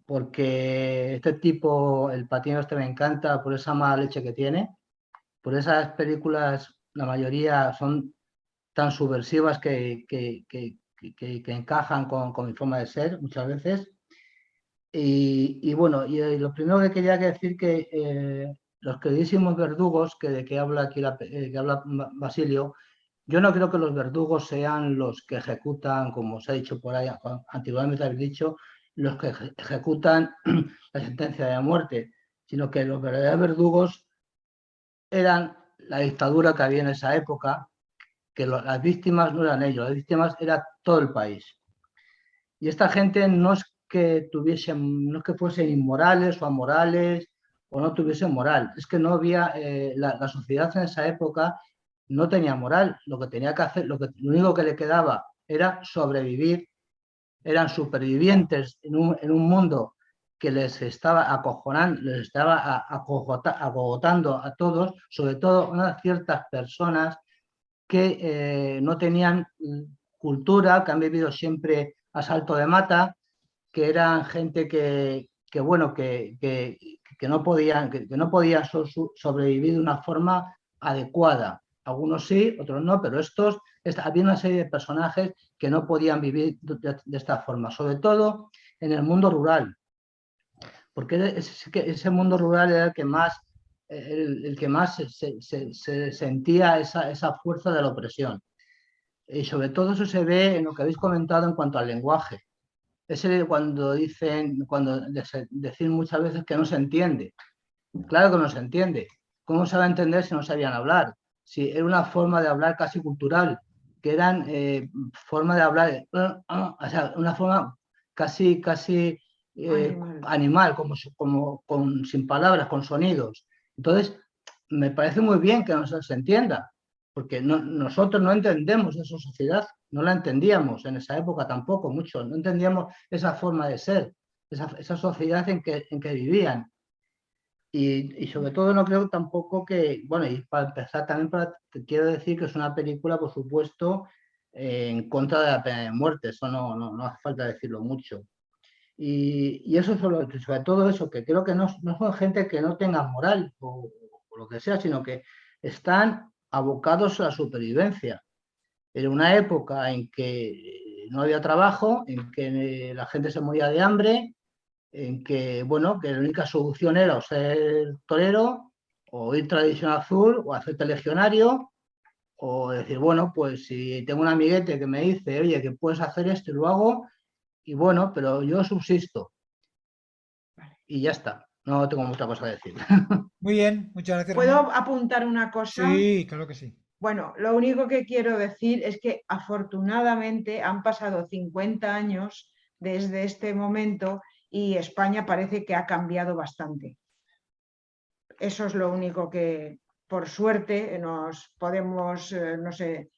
porque este tipo, el Patino este me encanta por esa mala leche que tiene, por esas películas, la mayoría son tan subversivas que encajan con mi forma de ser muchas veces. Y bueno, lo primero que quería decir que los queridísimos verdugos de que habla aquí que habla Basilio, yo no creo que los verdugos sean los que ejecutan, como os ha dicho por ahí, antiguamente habéis dicho, los que ejecutan la sentencia de muerte, sino que los verdaderos verdugos eran la dictadura que había en esa época, que las víctimas no eran ellos, las víctimas era todo el país. Y esta gente no es que fuesen inmorales o amorales o no tuviesen moral, es que no había, la sociedad en esa época no tenía moral, lo que tenía que hacer, lo único que le quedaba era sobrevivir, eran supervivientes en un mundo que les estaba acojonando, les estaba agotando a todos, sobre todo a unas ciertas personas que no tenían cultura, que han vivido siempre a salto de mata, que eran gente que no podían sobrevivir de una forma adecuada. Algunos sí, otros no, pero había una serie de personajes que no podían vivir de esta forma, sobre todo en el mundo rural, porque ese mundo rural era el que más se sentía esa fuerza de la opresión. Y sobre todo eso se ve en lo que habéis comentado en cuanto al lenguaje. Cuando decir muchas veces que no se entiende. Claro que no se entiende. ¿Cómo se va a entender si no sabían hablar? Si era una forma de hablar casi cultural, que eran forma de hablar, o sea, una forma casi animal, sin palabras, con sonidos. Entonces, me parece muy bien que no se entienda, porque nosotros no entendemos esa sociedad, no la entendíamos en esa época tampoco mucho, no entendíamos esa forma de ser, esa sociedad en que vivían. Y sobre todo no creo tampoco que, bueno, y para empezar también quiero decir que es una película, por supuesto, en contra de la pena de muerte, eso no hace falta decirlo mucho. Y eso sobre todo eso, que creo que no son gente que no tenga moral o lo que sea, sino que están abocados a la supervivencia. Era una época en que no había trabajo, en que la gente se moría de hambre, en que, bueno, que la única solución era o ser torero, o ir tradición azul, o hacerte legionario, o decir, bueno, pues si tengo un amiguete que me dice, oye, que puedes hacer esto y lo hago, y bueno, pero yo subsisto. Y ya está, no tengo mucha cosa que decir. Muy bien, muchas gracias, ¿Puedo Ramón. apuntar una cosa? Sí, claro que sí. Bueno, lo único que quiero decir es que afortunadamente han pasado 50 años desde este momento y España parece que ha cambiado bastante. Eso es lo único que, por suerte, nos podemos, no sé,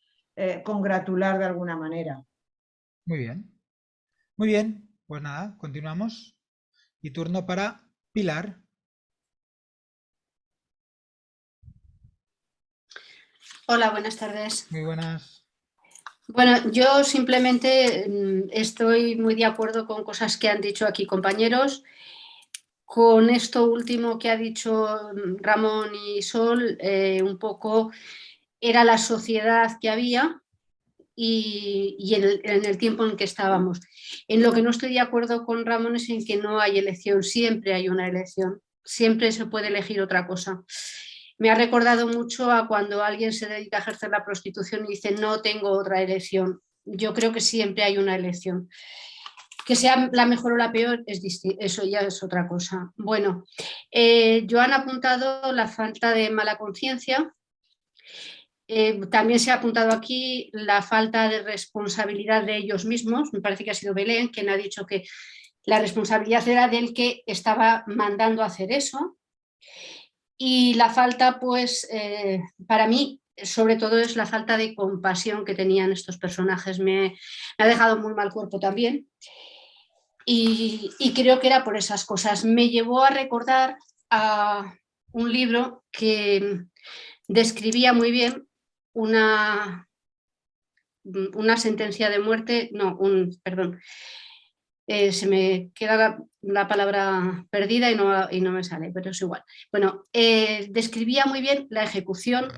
congratular de alguna manera. Muy bien. Muy bien. Pues nada, continuamos. Y turno para Pilar. Hola, buenas tardes. Muy buenas. Bueno, yo simplemente estoy muy de acuerdo con cosas que han dicho aquí compañeros. Con esto último que ha dicho Ramón y Sol, un poco era la sociedad que había y en el tiempo en que estábamos. En lo que no estoy de acuerdo con Ramón es en que no hay elección, siempre hay una elección, siempre se puede elegir otra cosa. Me ha recordado mucho a cuando alguien se dedica a ejercer la prostitución y dice no tengo otra elección. Yo creo que siempre hay una elección. Que sea la mejor o la peor, eso ya es otra cosa. Bueno, yo han apuntado la falta de mala conciencia. También se ha apuntado aquí la falta de responsabilidad de ellos mismos. Me parece que ha sido Belén quien ha dicho que la responsabilidad era del que estaba mandando a hacer eso. Y la falta, pues, para mí, sobre todo es la falta de compasión que tenían estos personajes. Me ha dejado muy mal cuerpo también. Y creo que era por esas cosas. Me llevó a recordar a un libro que describía muy bien una sentencia de muerte, no, perdón, se me queda la palabra perdida y no me sale, pero es igual. Bueno, describía muy bien la ejecución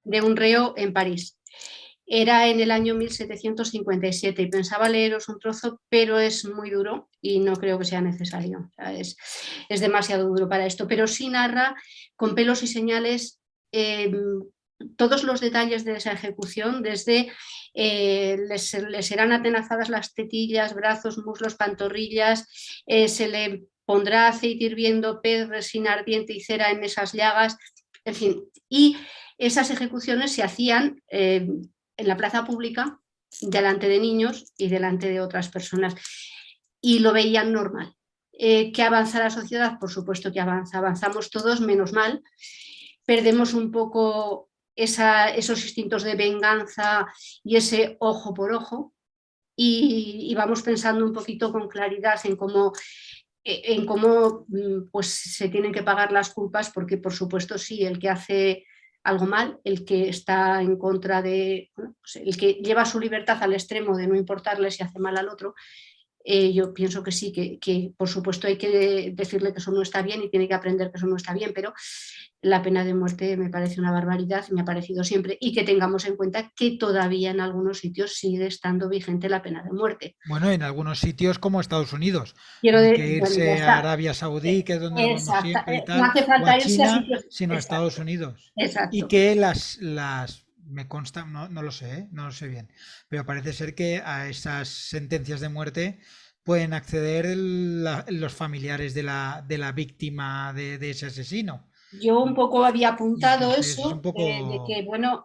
de un reo en París. Era en el año 1757 y pensaba leeros un trozo, pero es muy duro y no creo que sea necesario. O sea, es demasiado duro para esto, pero sí narra con pelos y señales todos los detalles de esa ejecución, desde les serán atenazadas las tetillas, brazos, muslos, pantorrillas, se le pondrá aceite hirviendo, pez, resina ardiente y cera en esas llagas, en fin. Y esas ejecuciones se hacían en la plaza pública, delante de niños y delante de otras personas. Y lo veían normal. ¿Que avanza la sociedad? Por supuesto que avanza. Avanzamos todos, menos mal. Perdemos un poco esos instintos de venganza y ese ojo por ojo y vamos pensando un poquito con claridad en cómo pues, se tienen que pagar las culpas, porque por supuesto sí, el que hace algo mal, el que está en contra de, pues, el que lleva su libertad al extremo de no importarle si hace mal al otro, yo pienso que sí, que por supuesto hay que decirle que eso no está bien y tiene que aprender que eso no está bien, pero la pena de muerte me parece una barbaridad, me ha parecido siempre, y que tengamos en cuenta que todavía en algunos sitios sigue estando vigente la pena de muerte. Bueno, en algunos sitios como Estados Unidos. Quiero No hay decir, que irse bueno, ya está. a Arabia Saudí, que es donde vamos siempre y tal, no hace o falta a irse a China, sitios. sino a Exacto. Estados Unidos. Exacto. Y que me consta, no lo sé, no lo sé bien, pero parece ser que a esas sentencias de muerte pueden acceder los familiares de la víctima de ese asesino. Yo un poco había apuntado Entonces, eso, es un poco... de que, bueno,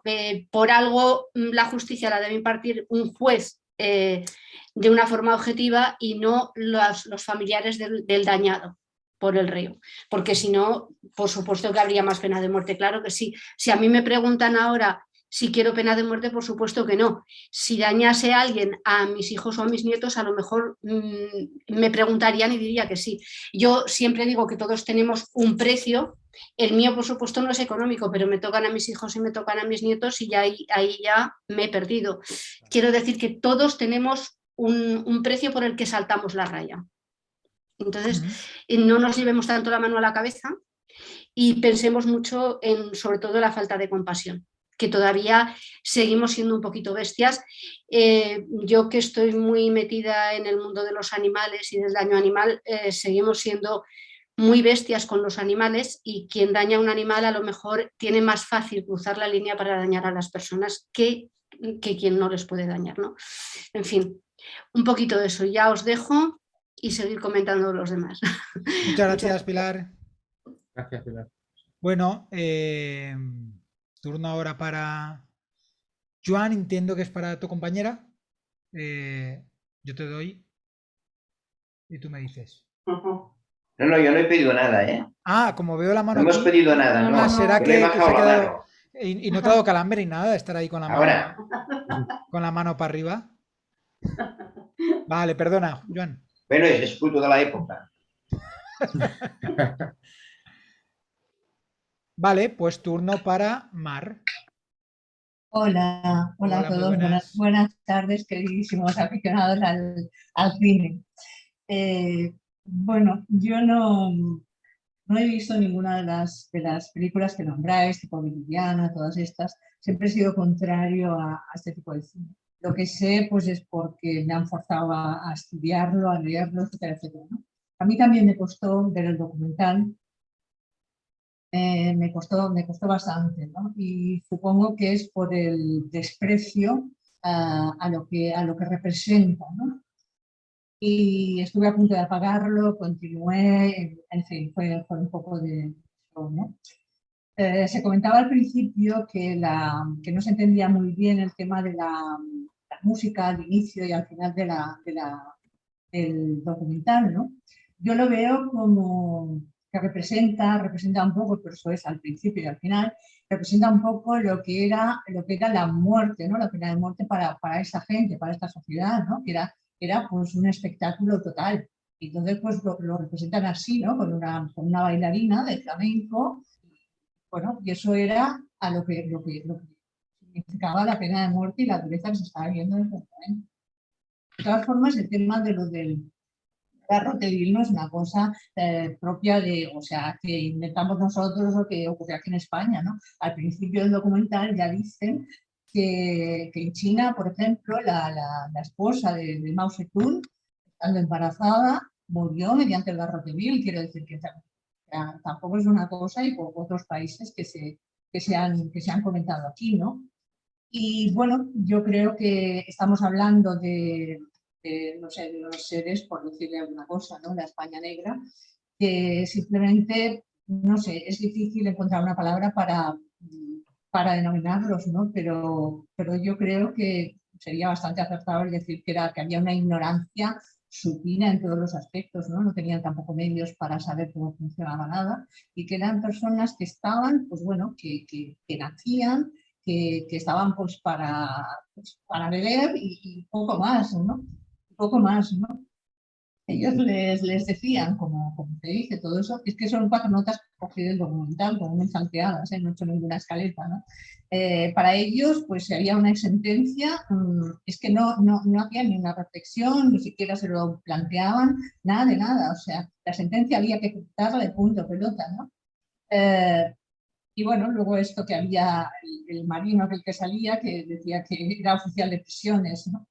por algo la justicia la debe impartir un juez de una forma objetiva y no los familiares del dañado por el reo, porque si no, por supuesto que habría más pena de muerte, claro que sí. Si a mí me preguntan ahora si quiero pena de muerte, por supuesto que no. Si dañase a alguien, a mis hijos o a mis nietos, a lo mejor me preguntarían y diría que sí. Yo siempre digo que todos tenemos un precio. El mío, por supuesto, no es económico, pero me tocan a mis hijos y me tocan a mis nietos y ya ahí ya me he perdido. Quiero decir que todos tenemos un precio por el que saltamos la raya. Entonces, no nos llevemos tanto la mano a la cabeza y pensemos mucho en, sobre todo, la falta de compasión, que todavía seguimos siendo un poquito bestias. Yo que estoy muy metida en el mundo de los animales y del daño animal, seguimos siendo muy bestias con los animales, y quien daña a un animal a lo mejor tiene más fácil cruzar la línea para dañar a las personas que quien no les puede dañar, ¿no? En fin, un poquito de eso. Ya os dejo y seguir comentando los demás. Muchas gracias, Pilar. Gracias, Pilar. Bueno, turno ahora Joan, entiendo que es para tu compañera. Yo te doy y tú me dices. No, no, yo no he pedido nada, ¿eh? Ah, como veo la No mano hemos aquí. pedido nada, no. Ah, será Yo le he que se bajado ha la quedado. mano. Y no te ha dado calambre y nada de estar ahí con la Ahora, mano para arriba. Vale, perdona, Joan. bueno, es fruto de la época. Vale, pues turno para Mar. Hola, hola Hola, a muy todos, buenas. buenas tardes, queridísimos aficionados al cine. Bueno, yo no he visto ninguna de las películas que nombráis, tipo Viridiana, todas estas. Siempre he sido contrario a este tipo de cine. Lo que sé, pues es porque me han forzado a estudiarlo, a leerlo, etcétera, etcétera, ¿no? A mí también me costó ver el documental. Me costó bastante, ¿no? Y supongo que es por el desprecio a lo que representa, ¿no? Y estuve a punto de apagarlo, continué, en fin, fue un poco de show, ¿no? Se comentaba al principio que no se entendía muy bien el tema de la música al inicio y al final del documental, ¿no? Yo lo veo como que representa un poco, por eso es al principio y al final, representa un poco lo que era la muerte, ¿no? La pena de muerte para esa gente, para esta sociedad, ¿no? Que era pues un espectáculo total. Y entonces pues lo representan así, ¿no? Con una bailarina de flamenco. Bueno, y eso era a lo que significaba la pena de muerte y la dureza que se estaba viendo en el momento. De todas formas, el tema de lo del garrote vil no es una cosa propia o sea, que inventamos nosotros o que ocurre aquí en España, ¿no? Al principio del documental ya dicen que en China, por ejemplo, la esposa de Mao Zedong, estando embarazada, murió mediante el garrote vil. Quiero decir que tampoco es una cosa, y por otros países que se han comentado aquí, ¿no? Y bueno, yo creo que estamos hablando no sé, de los seres, por decirle alguna cosa, ¿no? La España negra, que simplemente, no sé, es difícil encontrar una palabra para denominarlos, ¿no? Pero yo creo que sería bastante acertado el decir que había una ignorancia supina en todos los aspectos, ¿no? No tenían tampoco medios para saber cómo funcionaba nada, y que eran personas que estaban, pues bueno, que nacían, que estaban pues para beber y poco más, ¿no? Poco más, ¿no? Ellos les decían, como te dice, todo eso, es que son 4 notas que cogí del documental, como muy salteadas, no he hecho ninguna escaleta, ¿no? Para ellos, pues si había una sentencia, es que no hacían ni una reflexión, ni siquiera se lo planteaban, nada de nada. O sea, la sentencia había que ejecutarla de punto, pelota, ¿no? Y bueno, luego esto que había el marino aquel que salía, que decía que era oficial de prisiones, ¿no?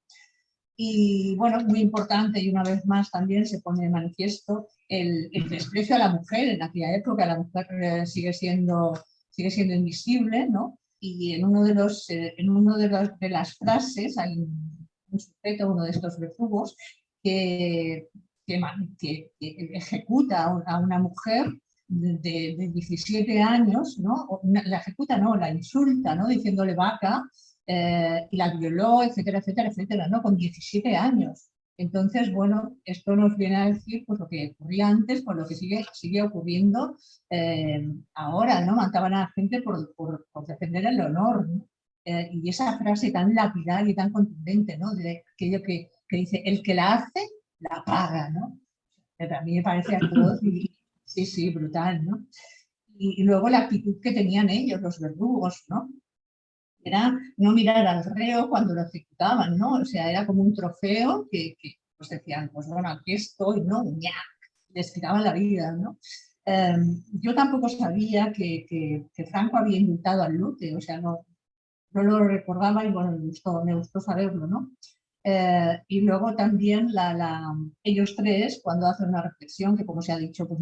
Y bueno, muy importante, y una vez más también se pone de manifiesto el desprecio a la mujer. En aquella época la mujer sigue siendo invisible, ¿no? Y en uno de las frases hay un sujeto, uno de estos verdugos, que ejecuta a una mujer de 17 años, ¿no? La ejecuta, no, la insulta, ¿no? Diciéndole vaca, y la violó, etcétera, etcétera, etcétera, ¿no? Con 17 años. Entonces, bueno, esto nos viene a decir pues, lo que ocurría antes, con lo que sigue ocurriendo ahora, ¿no? Mataban a la gente por defender el honor, ¿no? Y esa frase tan lapidaria y tan contundente, ¿no? De aquello que dice, el que la hace, la paga, ¿no? A mí me parece atroz y sí, brutal, ¿no? Y luego la actitud que tenían ellos, los verdugos, ¿no? Era no mirar al reo cuando lo ejecutaban, ¿no? O sea, era como un trofeo que pues decían, pues bueno, aquí estoy, ¿no? ¡Ña! Les quitaban la vida, ¿no? Yo tampoco sabía que Franco había indultado al Lute, o sea, no lo recordaba y bueno, me gustó saberlo, ¿no? Y luego también ellos tres, cuando hacen una reflexión, que como se ha dicho, pues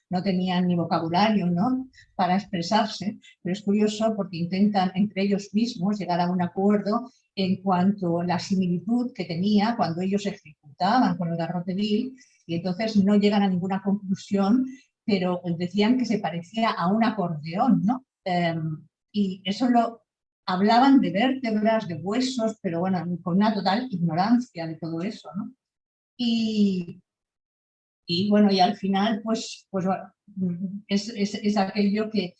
no tenían ni vocabulario, ¿no? Para expresarse, pero es curioso porque intentan entre ellos mismos llegar a un acuerdo en cuanto a la similitud que tenía cuando ellos ejecutaban con el garrote vil, y entonces no llegan a ninguna conclusión, pero decían que se parecía a un acordeón, ¿no? Y eso hablaban de vértebras, de huesos, pero bueno, con una total ignorancia de todo eso, ¿no? Y bueno, y al final, pues bueno, es aquello que,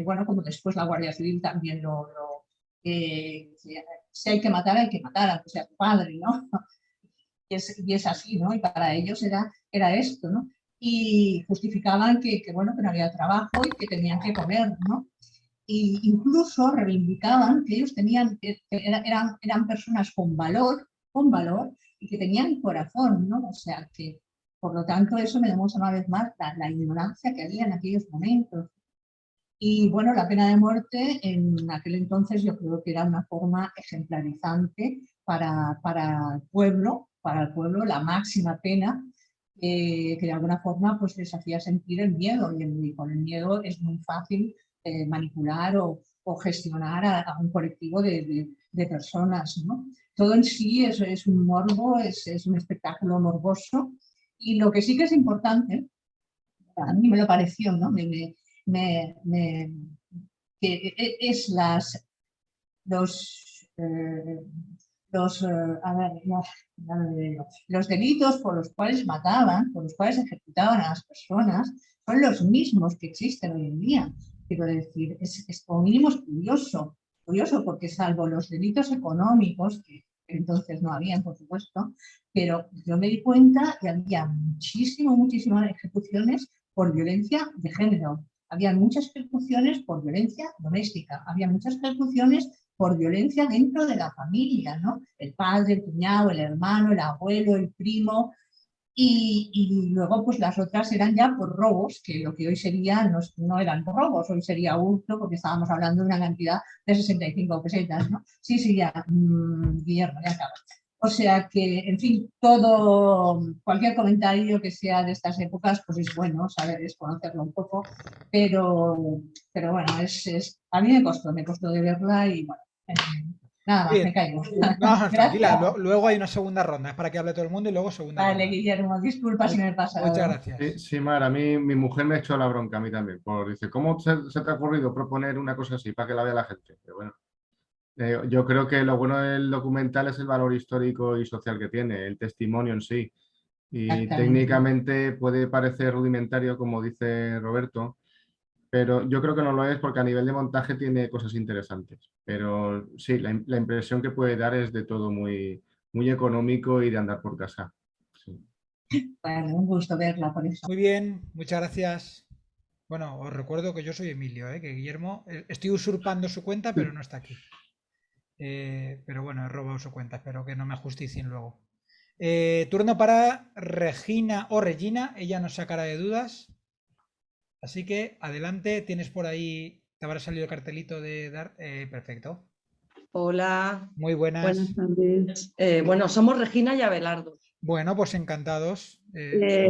bueno, como después la Guardia Civil también si hay que matar, aunque sea tu padre, ¿no? Y es así, ¿no? Y para ellos era esto, ¿no? Y justificaban bueno, que no había trabajo y que tenían que comer, ¿no? E incluso reivindicaban que ellos eran personas con valor, y que tenían corazón, ¿no? O sea, que por lo tanto eso me demuestra una vez más la ignorancia que había en aquellos momentos. Y bueno, la pena de muerte en aquel entonces yo creo que era una forma ejemplarizante para el pueblo, la máxima pena, que de alguna forma pues les hacía sentir el miedo, y con el miedo es muy fácil manipular o gestionar a un colectivo de personas, ¿no? Todo en sí es un morbo, es un espectáculo morboso, y lo que sí que es importante, a mí me lo pareció, ¿no? Que es los delitos por los cuales mataban, por los cuales ejecutaban a las personas, son los mismos que existen hoy en día. Quiero decir, es como mínimo curioso, porque salvo los delitos económicos, que entonces no habían, por supuesto, pero yo me di cuenta que había muchísimas ejecuciones por violencia de género. Había muchas ejecuciones por violencia doméstica, había muchas ejecuciones por violencia dentro de la familia, ¿no? El padre, el cuñado, el hermano, el abuelo, el primo, y luego pues las otras eran ya por robos, que lo que hoy sería no eran robos, hoy sería hurto, porque estábamos hablando de una cantidad de 65 pesetas, ¿no? Sí, ya, Guillermo, ya acaba. O sea que, en fin, cualquier comentario que sea de estas épocas, pues es bueno saber, es conocerlo un poco, pero bueno, a mí me costó de verla y bueno, nada más, Bien. me caigo. No, tranquila, luego hay una segunda ronda, es para que hable todo el mundo y luego segunda Vale, ronda. Guillermo, disculpa si me he pasado. Muchas gracias. Sí, Mar, a mí mi mujer me echó la bronca a mí también. Dice, ¿cómo se te ha ocurrido proponer una cosa así para que la vea la gente? Pero bueno, yo creo que lo bueno del documental es el valor histórico y social que tiene, el testimonio en sí. Y técnicamente puede parecer rudimentario, como dice Roberto, pero yo creo que no lo es porque a nivel de montaje tiene cosas interesantes. Pero sí, la impresión que puede dar es de todo muy, muy económico y de andar por casa. Sí. Bueno, un gusto verla por eso. Muy bien, muchas gracias. Bueno, os recuerdo que yo soy Emilio, que Guillermo, estoy usurpando su cuenta, pero no está aquí. Pero bueno, he robado su cuenta, espero que no me justicien luego. Turno para Regina o Regina, ella nos sacará de dudas. Así que adelante, tienes por ahí, te habrá salido el cartelito de dar. Perfecto. Hola. Muy buenas. Buenas tardes. Bueno, somos Regina y Abelardo. Bueno, pues encantados.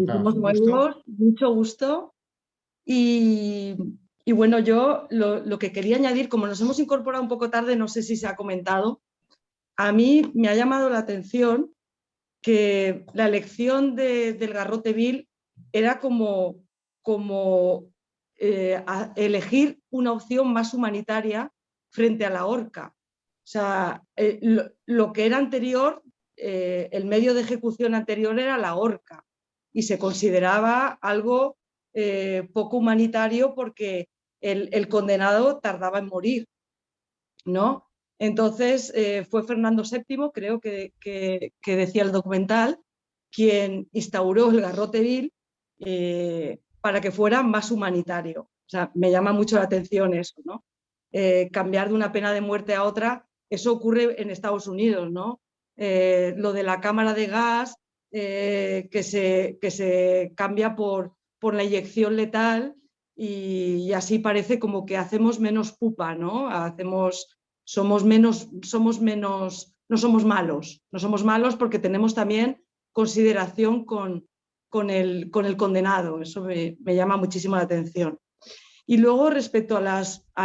Somos nuevos, mucho gusto. Y bueno, yo lo que quería añadir, como nos hemos incorporado un poco tarde, no sé si se ha comentado, a mí me ha llamado la atención que la elección del garrote vil era como elegir una opción más humanitaria frente a la horca. O sea, lo que era anterior, el medio de ejecución anterior era la horca y se consideraba algo poco humanitario porque el condenado tardaba en morir, ¿no? Entonces fue Fernando VII, creo que decía el documental, quien instauró el garrote vil para que fuera más humanitario. O sea, me llama mucho la atención eso, ¿no? Cambiar de una pena de muerte a otra, eso ocurre en Estados Unidos, ¿no? Lo de la cámara de gas que se cambia por la inyección letal y así parece como que hacemos menos pupa, ¿no? No somos malos porque tenemos también consideración con el condenado, eso me llama muchísimo la atención. Y luego respecto a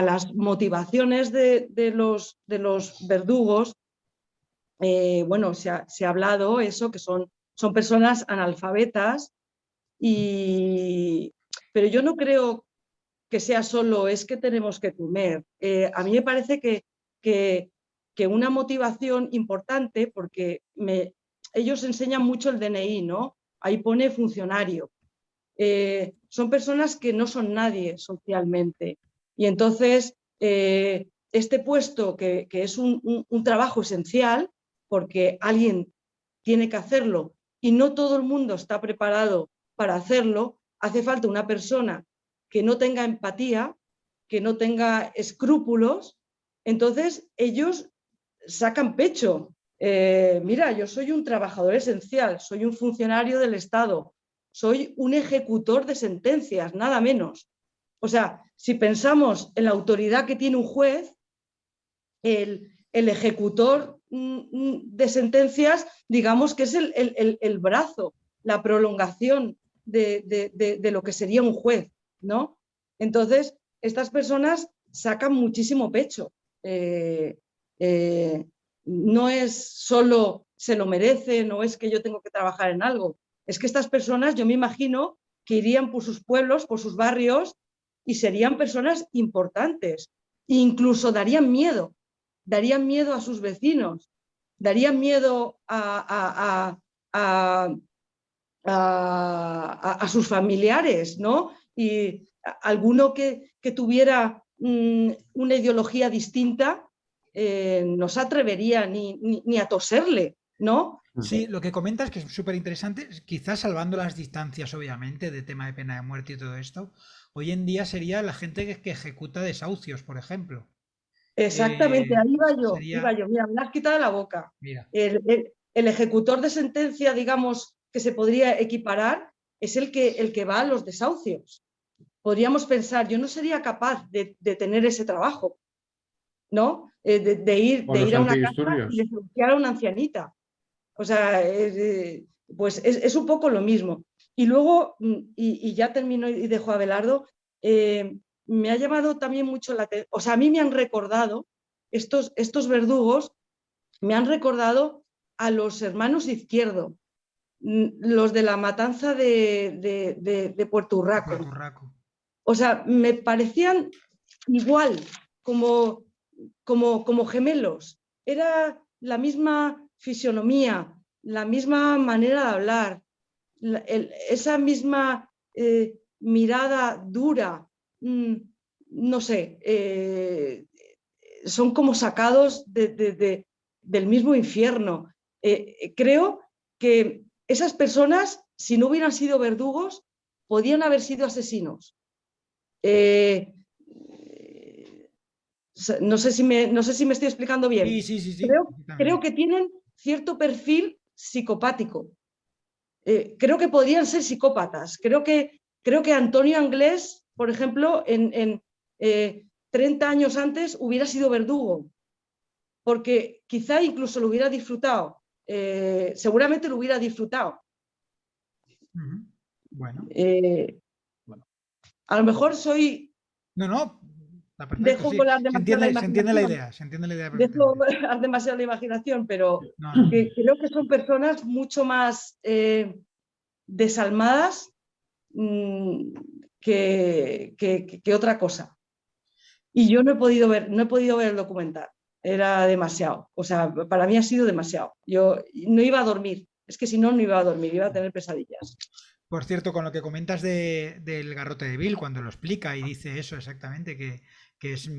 las motivaciones de los verdugos, bueno, se ha hablado eso, que son personas analfabetas, pero yo no creo que sea solo es que tenemos que comer. A mí me parece que que una motivación importante, porque ellos enseñan mucho el DNI, ¿no? Ahí pone funcionario. Son personas que no son nadie socialmente. Y entonces, este puesto que es un trabajo esencial, porque alguien tiene que hacerlo y no todo el mundo está preparado para hacerlo, hace falta una persona que no tenga empatía, que no tenga escrúpulos. Entonces, ellos sacan pecho. Mira, yo soy un trabajador esencial, soy un funcionario del Estado, soy un ejecutor de sentencias, nada menos. O sea, si pensamos en la autoridad que tiene un juez, el ejecutor de sentencias, digamos que es el brazo, la prolongación de lo que sería un juez, ¿no? Entonces, estas personas sacan muchísimo pecho. No es solo se lo merecen, no es que yo tengo que trabajar en algo. Es que estas personas, yo me imagino que irían por sus pueblos, por sus barrios y serían personas importantes. E incluso darían miedo a sus vecinos, darían miedo a sus familiares, ¿no? Y alguno que tuviera una ideología distinta no se atrevería ni a toserle, ¿no? Sí, lo que comentas que es súper interesante, quizás salvando las distancias, obviamente, de tema de pena de muerte y todo esto, hoy en día sería la gente que ejecuta desahucios, por ejemplo. Exactamente, ahí sería... iba yo. Mira, me has quitado la boca. Mira. El ejecutor de sentencia, digamos, que se podría equiparar, es el que va a los desahucios. Podríamos pensar, yo no sería capaz de tener ese trabajo, ¿no? De ir a una casa y desahuciar a una ancianita. O sea, pues es un poco lo mismo. Y luego, y ya termino y dejo a Abelardo, me ha llamado también mucho la atención, o sea, a mí me han recordado, estos verdugos, me han recordado a los hermanos Izquierdo, los de la matanza de Puerto Urraco. O sea, me parecían igual, como gemelos. Era la misma fisionomía, la misma manera de hablar, esa misma mirada dura, no sé, son como sacados del mismo infierno. Creo que esas personas, si no hubieran sido verdugos, podían haber sido asesinos. No sé si me estoy explicando bien. Sí. Creo que tienen cierto perfil psicopático. Creo que podrían ser psicópatas. Creo que Antonio Anglés, por ejemplo, en 30 años antes hubiera sido verdugo, porque quizá incluso lo hubiera disfrutado. Seguramente lo hubiera disfrutado. Bueno. A lo mejor soy... No. Dejo volar demasiado la imaginación. Se entiende la idea. Dejo volar demasiado la imaginación, pero creo que son personas mucho más desalmadas que otra cosa. Y yo no he podido ver el documental. Era demasiado. O sea, para mí ha sido demasiado. Yo no iba a dormir. Es que si no iba a dormir, iba a tener pesadillas. Por cierto, con lo que comentas del garrote de Bill, cuando lo explica y dice eso exactamente, que es,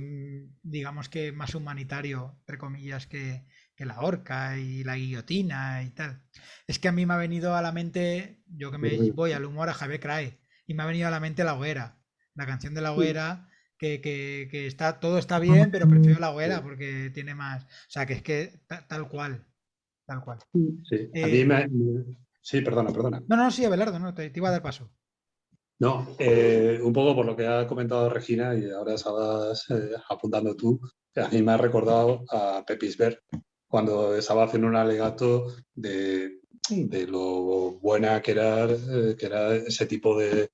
digamos que más humanitario, entre comillas, que la horca y la guillotina y tal. Es que a mí me ha venido a la mente, yo que me voy al humor a Javier Crae, y me ha venido a la mente La Hoguera, la canción de La Hoguera, que todo está bien, pero prefiero La Hoguera porque tiene más, o sea, que es que tal cual. Sí, a mí sí, perdona. No, sí, Abelardo, no, te iba a dar paso. No, un poco por lo que ha comentado Regina y ahora estabas apuntando tú, a mí me ha recordado a Pepis Berg cuando estaba haciendo un alegato de lo buena que era ese tipo de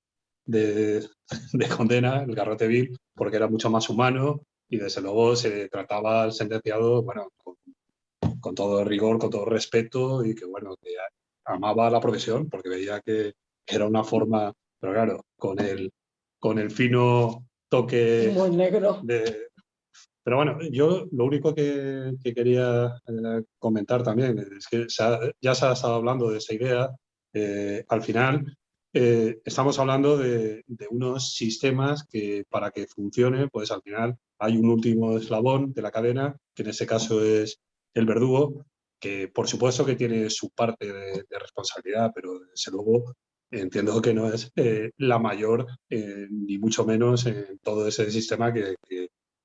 condena, el garrote vil, porque era mucho más humano y desde luego se trataba al sentenciado, bueno, con todo rigor, con todo respeto y que, bueno, que amaba la profesión porque veía que era una forma, pero claro, con el fino toque muy negro. Pero bueno, yo lo único que quería comentar también es que ya se ha estado hablando de esa idea. Al final estamos hablando de unos sistemas que para que funcione, pues al final hay un último eslabón de la cadena, que en este caso es el verdugo, que por supuesto que tiene su parte de responsabilidad, pero desde luego entiendo que no es la mayor, ni mucho menos en todo ese sistema que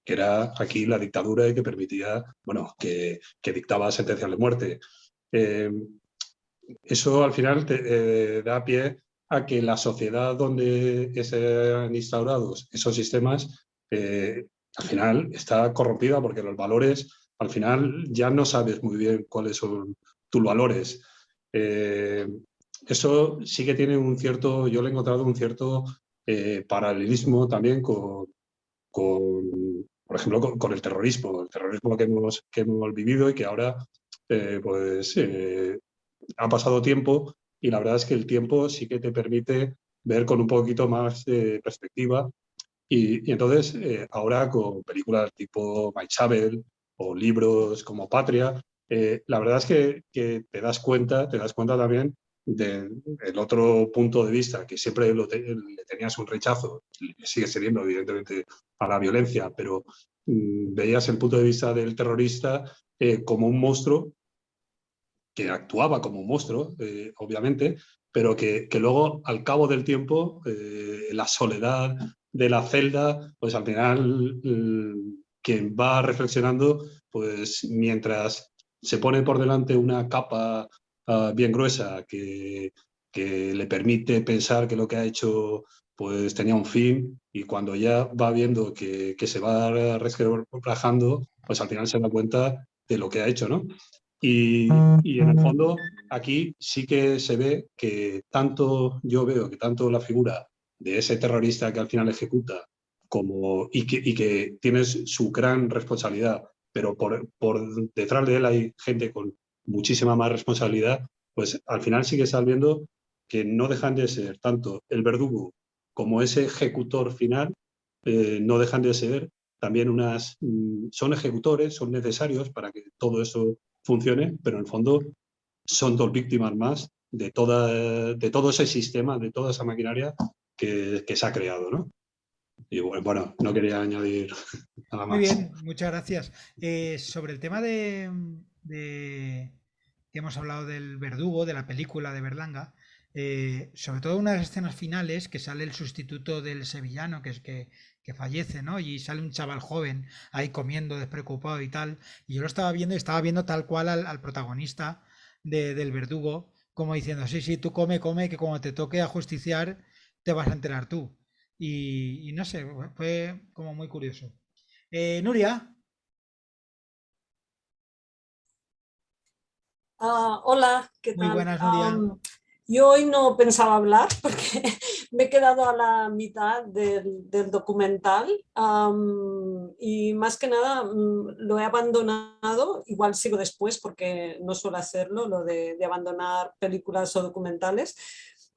era aquí la dictadura y que permitía, bueno, que dictaba sentencias de muerte. Eso al final da pie a que la sociedad donde se han instaurado esos sistemas al final está corrompida porque los valores, al final ya no sabes muy bien cuáles son tus valores. Eso sí que tiene un cierto, yo le he encontrado un cierto paralelismo también con, por ejemplo, con el terrorismo que hemos vivido y que ahora ha pasado tiempo y la verdad es que el tiempo sí que te permite ver con un poquito más de perspectiva y entonces ahora con películas tipo Maichabel o libros como Patria, la verdad es que te das cuenta también del otro punto de vista, que siempre le tenías un rechazo, sigue teniendo evidentemente a la violencia, pero veías el punto de vista del terrorista como un monstruo que actuaba como un monstruo, obviamente, pero que luego al cabo del tiempo, la soledad de la celda, pues al final quien va reflexionando, pues mientras se pone por delante una capa bien gruesa que le permite pensar que lo que ha hecho pues tenía un fin y cuando ya va viendo que se va resquebrajando, pues al final se da cuenta de lo que ha hecho, ¿no? Y en el fondo aquí sí que se ve que yo veo que tanto la figura de ese terrorista que al final ejecuta y que tiene su gran responsabilidad, pero por detrás de él hay gente con muchísima más responsabilidad, pues al final sí que está viendo que no dejan de ser tanto el verdugo como ese ejecutor final, no dejan de ser también son ejecutores, son necesarios para que todo eso funcione, pero en el fondo son dos víctimas más de todo ese sistema, de toda esa maquinaria que se ha creado, ¿no? Y bueno, no quería añadir nada más. Muy bien, muchas gracias. Sobre el tema que hemos hablado del verdugo, de la película de Berlanga, sobre todo una de las escenas finales que sale el sustituto del sevillano, que es que fallece, ¿no? Y sale un chaval joven ahí comiendo despreocupado y tal. Y yo lo estaba viendo y estaba viendo tal cual al protagonista del verdugo, como diciendo, sí, sí, tú come, que cuando te toque ajusticiar te vas a enterar tú. Y no sé, fue como muy curioso. Nuria. Hola, ¿qué Muy tal? buenas, Nuria. Yo hoy no pensaba hablar porque me he quedado a la mitad del documental y más que nada lo he abandonado, igual sigo después porque no suelo hacerlo, lo de abandonar películas o documentales,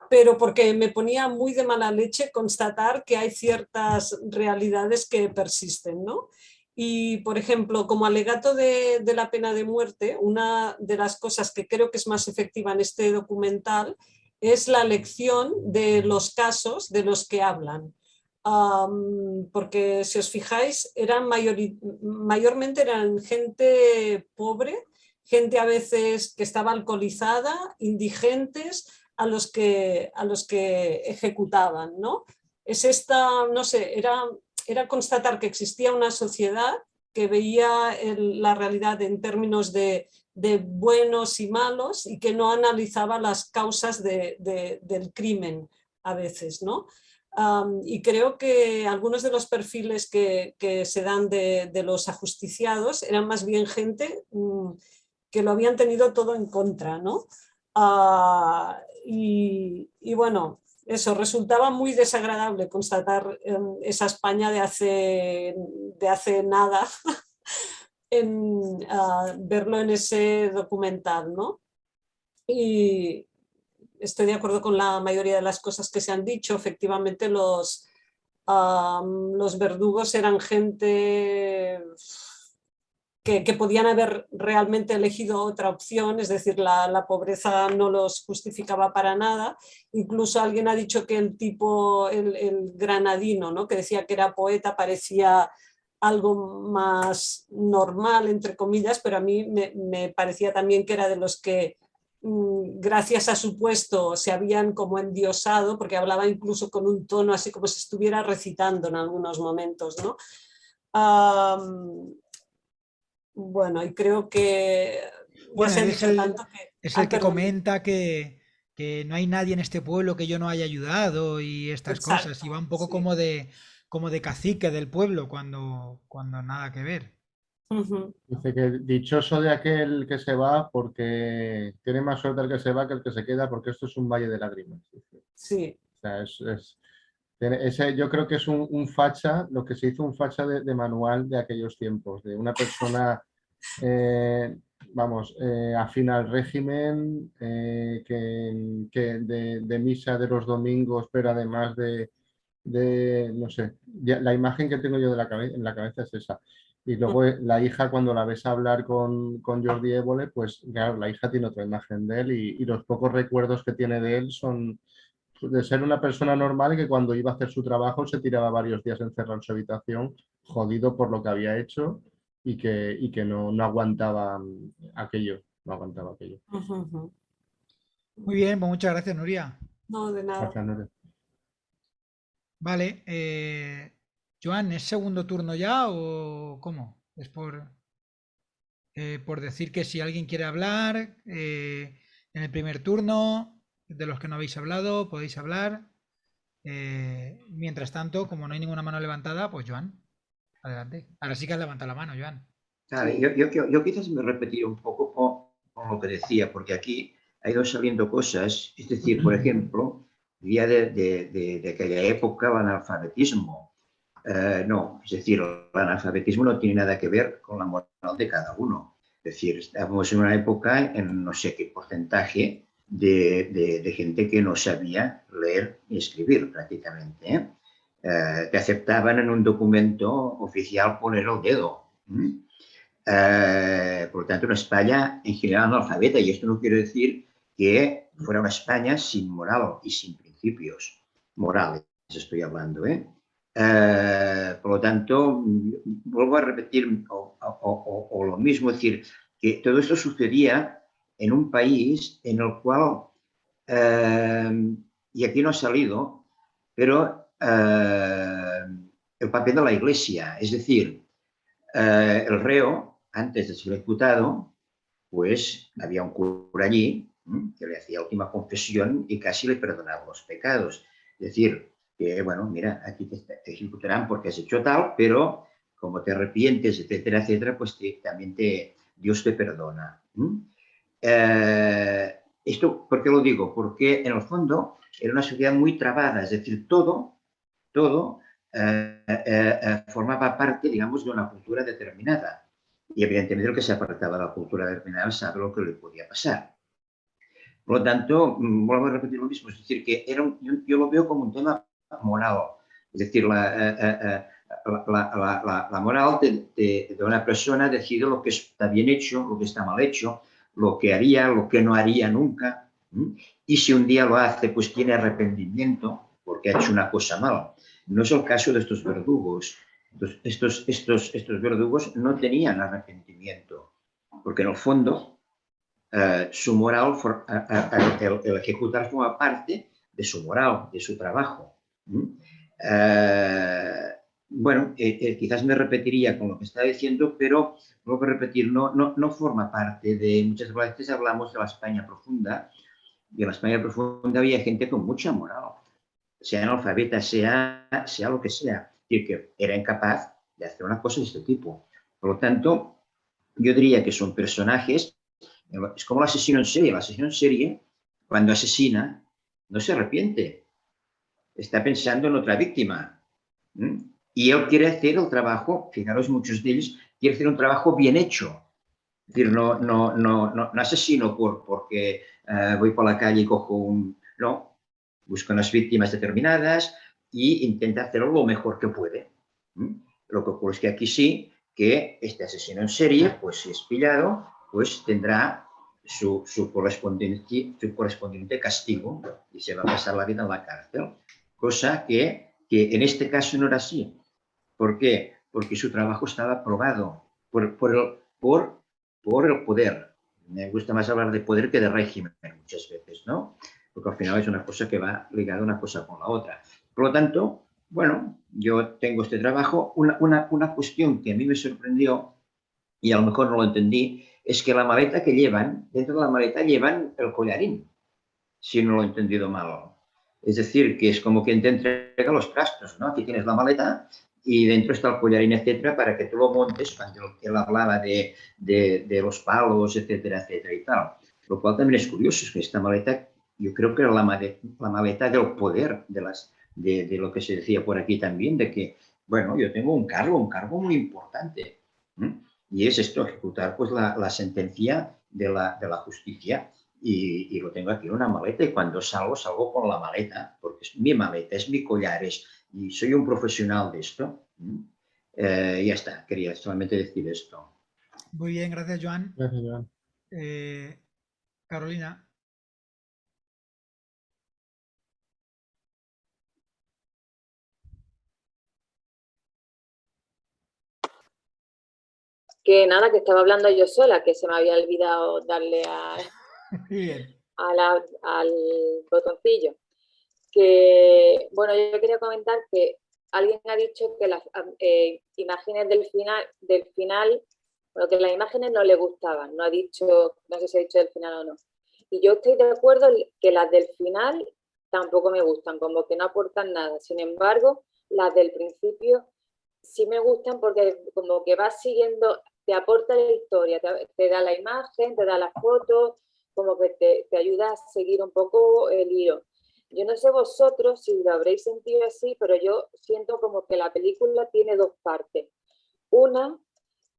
pero porque me ponía muy de mala leche constatar que hay ciertas realidades que persisten, ¿no? Y, por ejemplo, como alegato de la pena de muerte, una de las cosas que creo que es más efectiva en este documental es la lección de los casos de los que hablan. Porque si os fijáis, mayormente eran gente pobre, gente a veces que estaba alcoholizada, indigentes, a los que ejecutaban, ¿no? No sé, era constatar que existía una sociedad que veía la realidad en términos de buenos y malos y que no analizaba las causas del crimen a veces, ¿no? Y creo que algunos de los perfiles que se dan de los ajusticiados eran más bien gente que lo habían tenido todo en contra, ¿no? Y bueno, eso, resultaba muy desagradable constatar esa España de hace nada, verlo en ese documental, ¿no? Y estoy de acuerdo con la mayoría de las cosas que se han dicho. Efectivamente, los Los verdugos eran gente que podían haber realmente elegido otra opción, es decir, la pobreza no los justificaba para nada. Incluso alguien ha dicho que el tipo, el granadino, ¿no?, que decía que era poeta, parecía algo más normal, entre comillas, pero a mí me parecía también que era de los que, gracias a su puesto, se habían como endiosado, porque hablaba incluso con un tono así como si estuviera recitando en algunos momentos, ¿no? Bueno, y creo que ya Bueno, se ha él dicho tanto que... es Ay, el que perdón. comenta que no hay nadie en este pueblo que yo no haya ayudado y estas cosas, y va un poco sí. como de cacique del pueblo cuando nada que ver. Dice que dichoso de aquel que se va porque tiene más suerte el que se va que el que se queda, porque esto es un valle de lágrimas. Dice. Sí. O sea, yo creo que es un facha, lo que se hizo un facha de manual de aquellos tiempos, de una persona, afín al régimen, que de misa de los domingos, pero además no sé, la imagen que tengo yo en la cabeza es esa. Y luego la hija, cuando la ves hablar con Jordi Évole, pues claro, la hija tiene otra imagen de él y los pocos recuerdos que tiene de él son de ser una persona normal que cuando iba a hacer su trabajo se tiraba varios días encerrado en su habitación, jodido por lo que había hecho y que no aguantaba aquello, no aguantaba aquello. Muy bien, pues muchas gracias, Nuria. No, de nada. Gracias, Nuria. Vale, Joan, ¿es segundo turno ya o cómo? Es por decir que si alguien quiere hablar en el primer turno, de los que no habéis hablado, podéis hablar. Mientras tanto, como no hay ninguna mano levantada, pues Joan, adelante. Ahora sí que has levantado la mano, Joan. Claro, yo quizás me repetiría un poco con lo que decía, porque aquí ha ido saliendo cosas, es decir, por ejemplo, día de aquella época el analfabetismo. No, es decir, el analfabetismo no tiene nada que ver con la moral de cada uno. Es decir, estamos en una época en no sé qué porcentaje de gente que no sabía leer ni escribir prácticamente. Te aceptaban en un documento oficial poner el dedo. Por lo tanto, una España en general analfabeta, y esto no quiere decir que fuera una España sin moral y sin principios morales, estoy hablando. Por lo tanto, vuelvo a repetir o lo mismo, es decir, que todo esto sucedía en un país en el cual, y aquí no ha salido, pero el papel de la Iglesia, es decir, el reo, antes de ser ejecutado, pues había un cura allí que le hacía última confesión y casi le perdonaba los pecados. Es decir, que bueno, mira, aquí te ejecutarán porque has hecho tal, pero como te arrepientes, etcétera, etcétera, pues también Dios te perdona. Esto, ¿por qué lo digo? Porque en el fondo era una sociedad muy trabada, es decir, todo formaba parte, digamos, de una cultura determinada. Y evidentemente el que se apartaba de la cultura determinada sabe lo que le podía pasar. Por lo tanto, vuelvo a repetir lo mismo, es decir, que yo lo veo como un tema moral. Es decir, la moral de una persona decide lo que está bien hecho, lo que está mal hecho, lo que haría, lo que no haría nunca. Y si un día lo hace, pues tiene arrepentimiento porque ha hecho una cosa mal. No es el caso de estos verdugos. Estos verdugos no tenían arrepentimiento, porque en el fondo su moral, el ejecutar forma parte de su moral, de su trabajo. Bueno, quizás me repetiría con lo que estaba diciendo, pero tengo que repetir, no forma parte de... Muchas veces hablamos de la España profunda, y en la España profunda había gente con mucha moral, sea analfabeta, sea lo que sea, y que era incapaz de hacer una cosa de este tipo. Por lo tanto, yo diría que son personajes, es como el asesino en serie. El asesino en serie, cuando asesina, no se arrepiente, está pensando en otra víctima. Y él quiere hacer el trabajo, fijaros, muchos de ellos, quiere hacer un trabajo bien hecho. Es decir, no asesino porque voy por la calle y cojo un... No, busca unas víctimas determinadas y intenta hacerlo lo mejor que puede. Lo que ocurre es que aquí sí, que este asesino en serie, pues si es pillado, pues tendrá su correspondiente castigo y se va a pasar la vida en la cárcel. Cosa que en este caso no era así. ¿Por qué? Porque su trabajo estaba probado por el poder. Me gusta más hablar de poder que de régimen muchas veces, ¿no? Porque al final es una cosa que va ligada una cosa con la otra. Por lo tanto, bueno, yo tengo este trabajo. Una cuestión que a mí me sorprendió, y a lo mejor no lo entendí, es que la maleta que llevan, dentro de la maleta llevan el collarín, si no lo he entendido mal. Es decir, que es como quien te entrega los trastos, ¿no? Aquí tienes la maleta y dentro está el collarín, etcétera, para que tú lo montes, cuando él hablaba de los palos, etcétera, etcétera y tal. Lo cual también es curioso, es que esta maleta, yo creo que era la maleta del poder, de lo que se decía por aquí también, de que, bueno, yo tengo un cargo muy importante. Y es esto, ejecutar pues la sentencia de la justicia. Y lo tengo aquí en una maleta, y cuando salgo con la maleta, porque es mi maleta, es mi collar, y soy un profesional de esto. Ya está, quería solamente decir esto. Muy bien, gracias, Joan. Gracias, Joan. Carolina. Que nada, que estaba hablando yo sola, que se me había olvidado darle al botoncillo. Que, bueno, yo quería comentar que alguien ha dicho que las imágenes del final, bueno, que las imágenes no le gustaban, no sé si ha dicho del final o no. Y yo estoy de acuerdo que las del final tampoco me gustan, como que no aportan nada. Sin embargo, las del principio sí me gustan porque como que vas siguiendo, te aporta la historia, te da la imagen, te da la foto, como que te ayuda a seguir un poco el hilo. Yo no sé vosotros si lo habréis sentido así, pero yo siento como que la película tiene dos partes. Una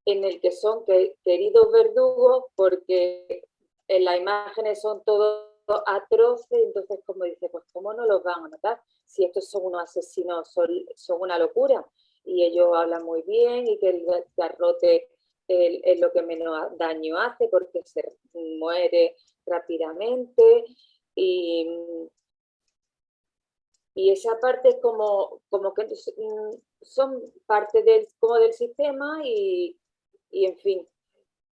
en el que son queridos verdugos porque en las imágenes son todos atroces, entonces como dice, pues ¿cómo no los van a matar? Si estos son unos asesinos, son una locura. Y ellos hablan muy bien y que el garrote es lo que menos daño hace porque se muere rápidamente. Y esa parte es como que son parte del sistema y en fin,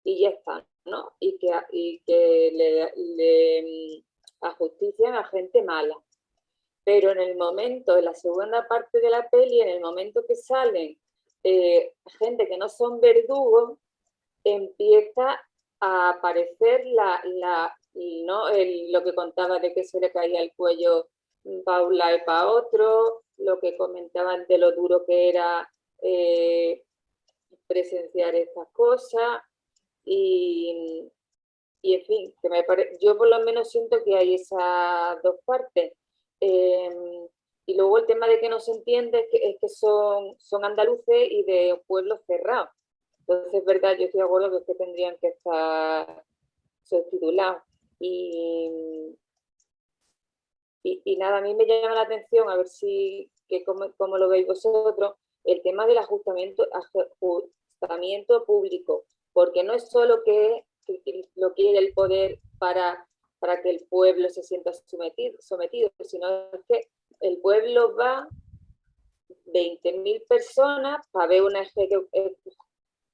y ya está, ¿no? Y que le ajustician a gente mala. Pero en la segunda parte de la peli, en el momento que salen gente que no son verdugos, empieza a aparecer lo que contaba de que se le caía el cuello para un lado y para otro, lo que comentaban de lo duro que era presenciar estas cosas y en fin, yo por lo menos siento que hay esas dos partes. Y luego el tema de que no se entiende es que son andaluces y de pueblos cerrados. Entonces, es verdad, yo estoy de acuerdo que es que tendrían que estar subtitulados. Y nada, a mí me llama la atención, a ver cómo lo veis vosotros, el tema del ajustamiento público, porque no es solo que lo quiere el poder para que el pueblo se sienta sometido, sino que el pueblo va 20.000 personas para ver una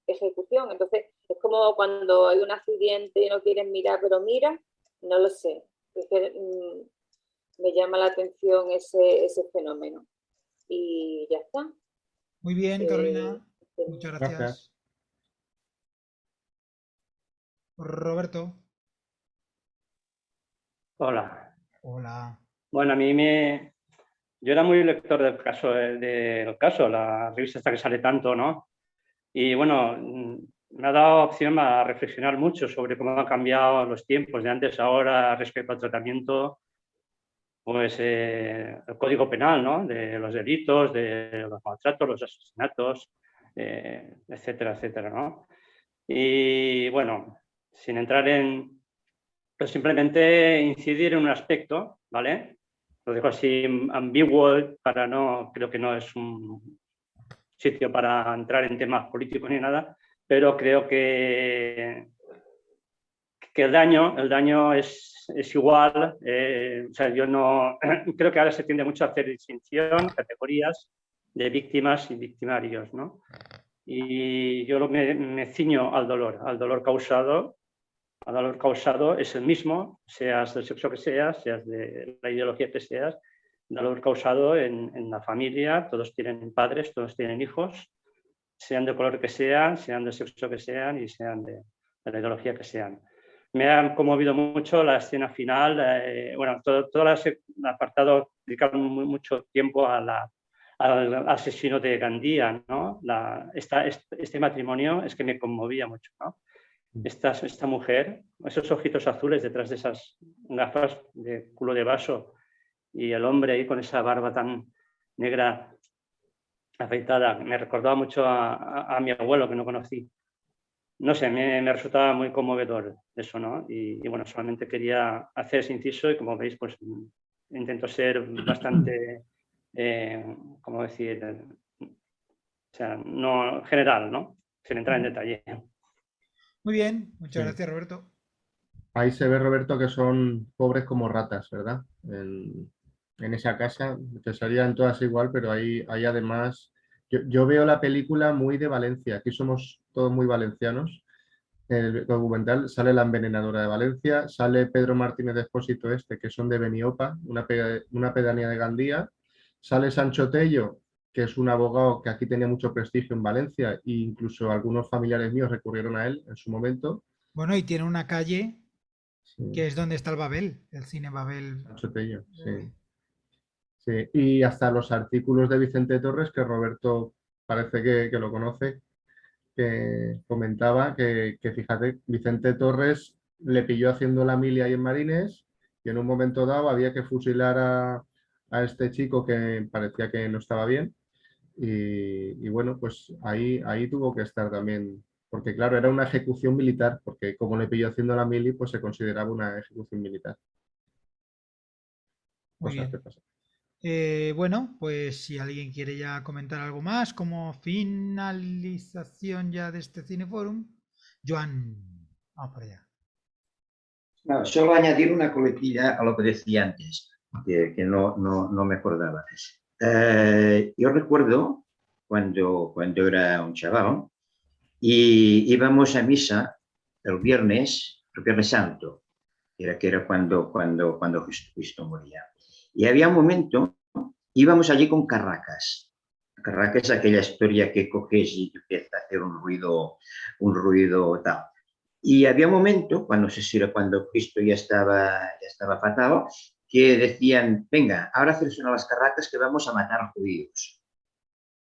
ejecución. Entonces, es como cuando hay un accidente y no quieren mirar, pero miran, no lo sé. Es que, me llama la atención ese fenómeno. Y ya está. Muy bien, Carolina. Muchas gracias. Roberto. Hola. Hola. Bueno, yo era muy lector del caso, la revista esta que sale tanto, ¿no? Y bueno, me ha dado opción a reflexionar mucho sobre cómo han cambiado los tiempos de antes a ahora respecto al tratamiento, pues el Código Penal, ¿no? De los delitos, de los maltratos, los asesinatos, etcétera, etcétera, ¿no? Y bueno, sin entrar en... Pero simplemente incidir en un aspecto, ¿vale? Lo dejo así ambiguo para no, creo que no es un sitio para entrar en temas políticos ni nada, pero creo que el daño es igual. O sea, yo no creo que ahora se tiende mucho a hacer distinción, categorías de víctimas y victimarios, ¿no? Y yo me ciño al dolor causado. El dolor causado es el mismo, seas del sexo que seas de la ideología que seas. El dolor causado en la familia, todos tienen padres, todos tienen hijos, sean de color que sean del sexo que sean y sean de la ideología que sean. Me ha conmovido mucho la escena final, bueno, todo el apartado dedicado mucho tiempo al asesino de Gandía, ¿no? Este matrimonio es que me conmovía mucho, ¿no? Esta mujer, esos ojitos azules detrás de esas gafas de culo de vaso y el hombre ahí con esa barba tan negra afeitada, me recordaba mucho a mi abuelo que no conocí. No sé, me resultaba muy conmovedor eso, ¿no? Y bueno, solamente quería hacer ese inciso y como veis, pues intento ser bastante, ¿cómo decir? O sea, no general, ¿no? Sin entrar en detalle. Muy bien, muchas Sí. gracias, Roberto. Ahí se ve, Roberto, que son pobres como ratas, ¿verdad? En esa casa, que serían todas igual, pero ahí además... Yo veo la película muy de Valencia, aquí somos todos muy valencianos. En el documental sale la envenenadora de Valencia, sale Pedro Martínez de Expósito que son de Beniopa, una pedanía de Gandía, sale Sancho Tello, que es un abogado que aquí tenía mucho prestigio en Valencia e incluso algunos familiares míos recurrieron a él en su momento. Bueno, y tiene una calle Sí. que es donde está el Babel, el cine Babel. Sancho Tello, sí. Sí. Y hasta los artículos de Vicente Torres, que Roberto parece que lo conoce, que comentaba que fíjate, Vicente Torres le pilló haciendo la mili ahí en Marines y en un momento dado había que fusilar a este chico que parecía que no estaba bien y bueno, pues ahí tuvo que estar también, porque claro, era una ejecución militar, porque como le pilló haciendo la mili, pues se consideraba una ejecución militar. Muy Cosas bien. que pasan. Bueno, pues si alguien quiere ya comentar algo más como finalización ya de este Cineforum, Joan, vamos para allá. No, solo añadir una coletilla a lo que decía antes, que no me acordaba. Yo recuerdo cuando era un chaval y íbamos a misa el Viernes Santo, que era cuando Jesucristo moría. Y había un momento, íbamos allí con carracas. Carracas es aquella historia que coges y empieza a hacer un ruido tal. Y había un momento, cuando Cristo ya estaba fatal, que decían, venga, ahora hacer sonar las carracas que vamos a matar judíos.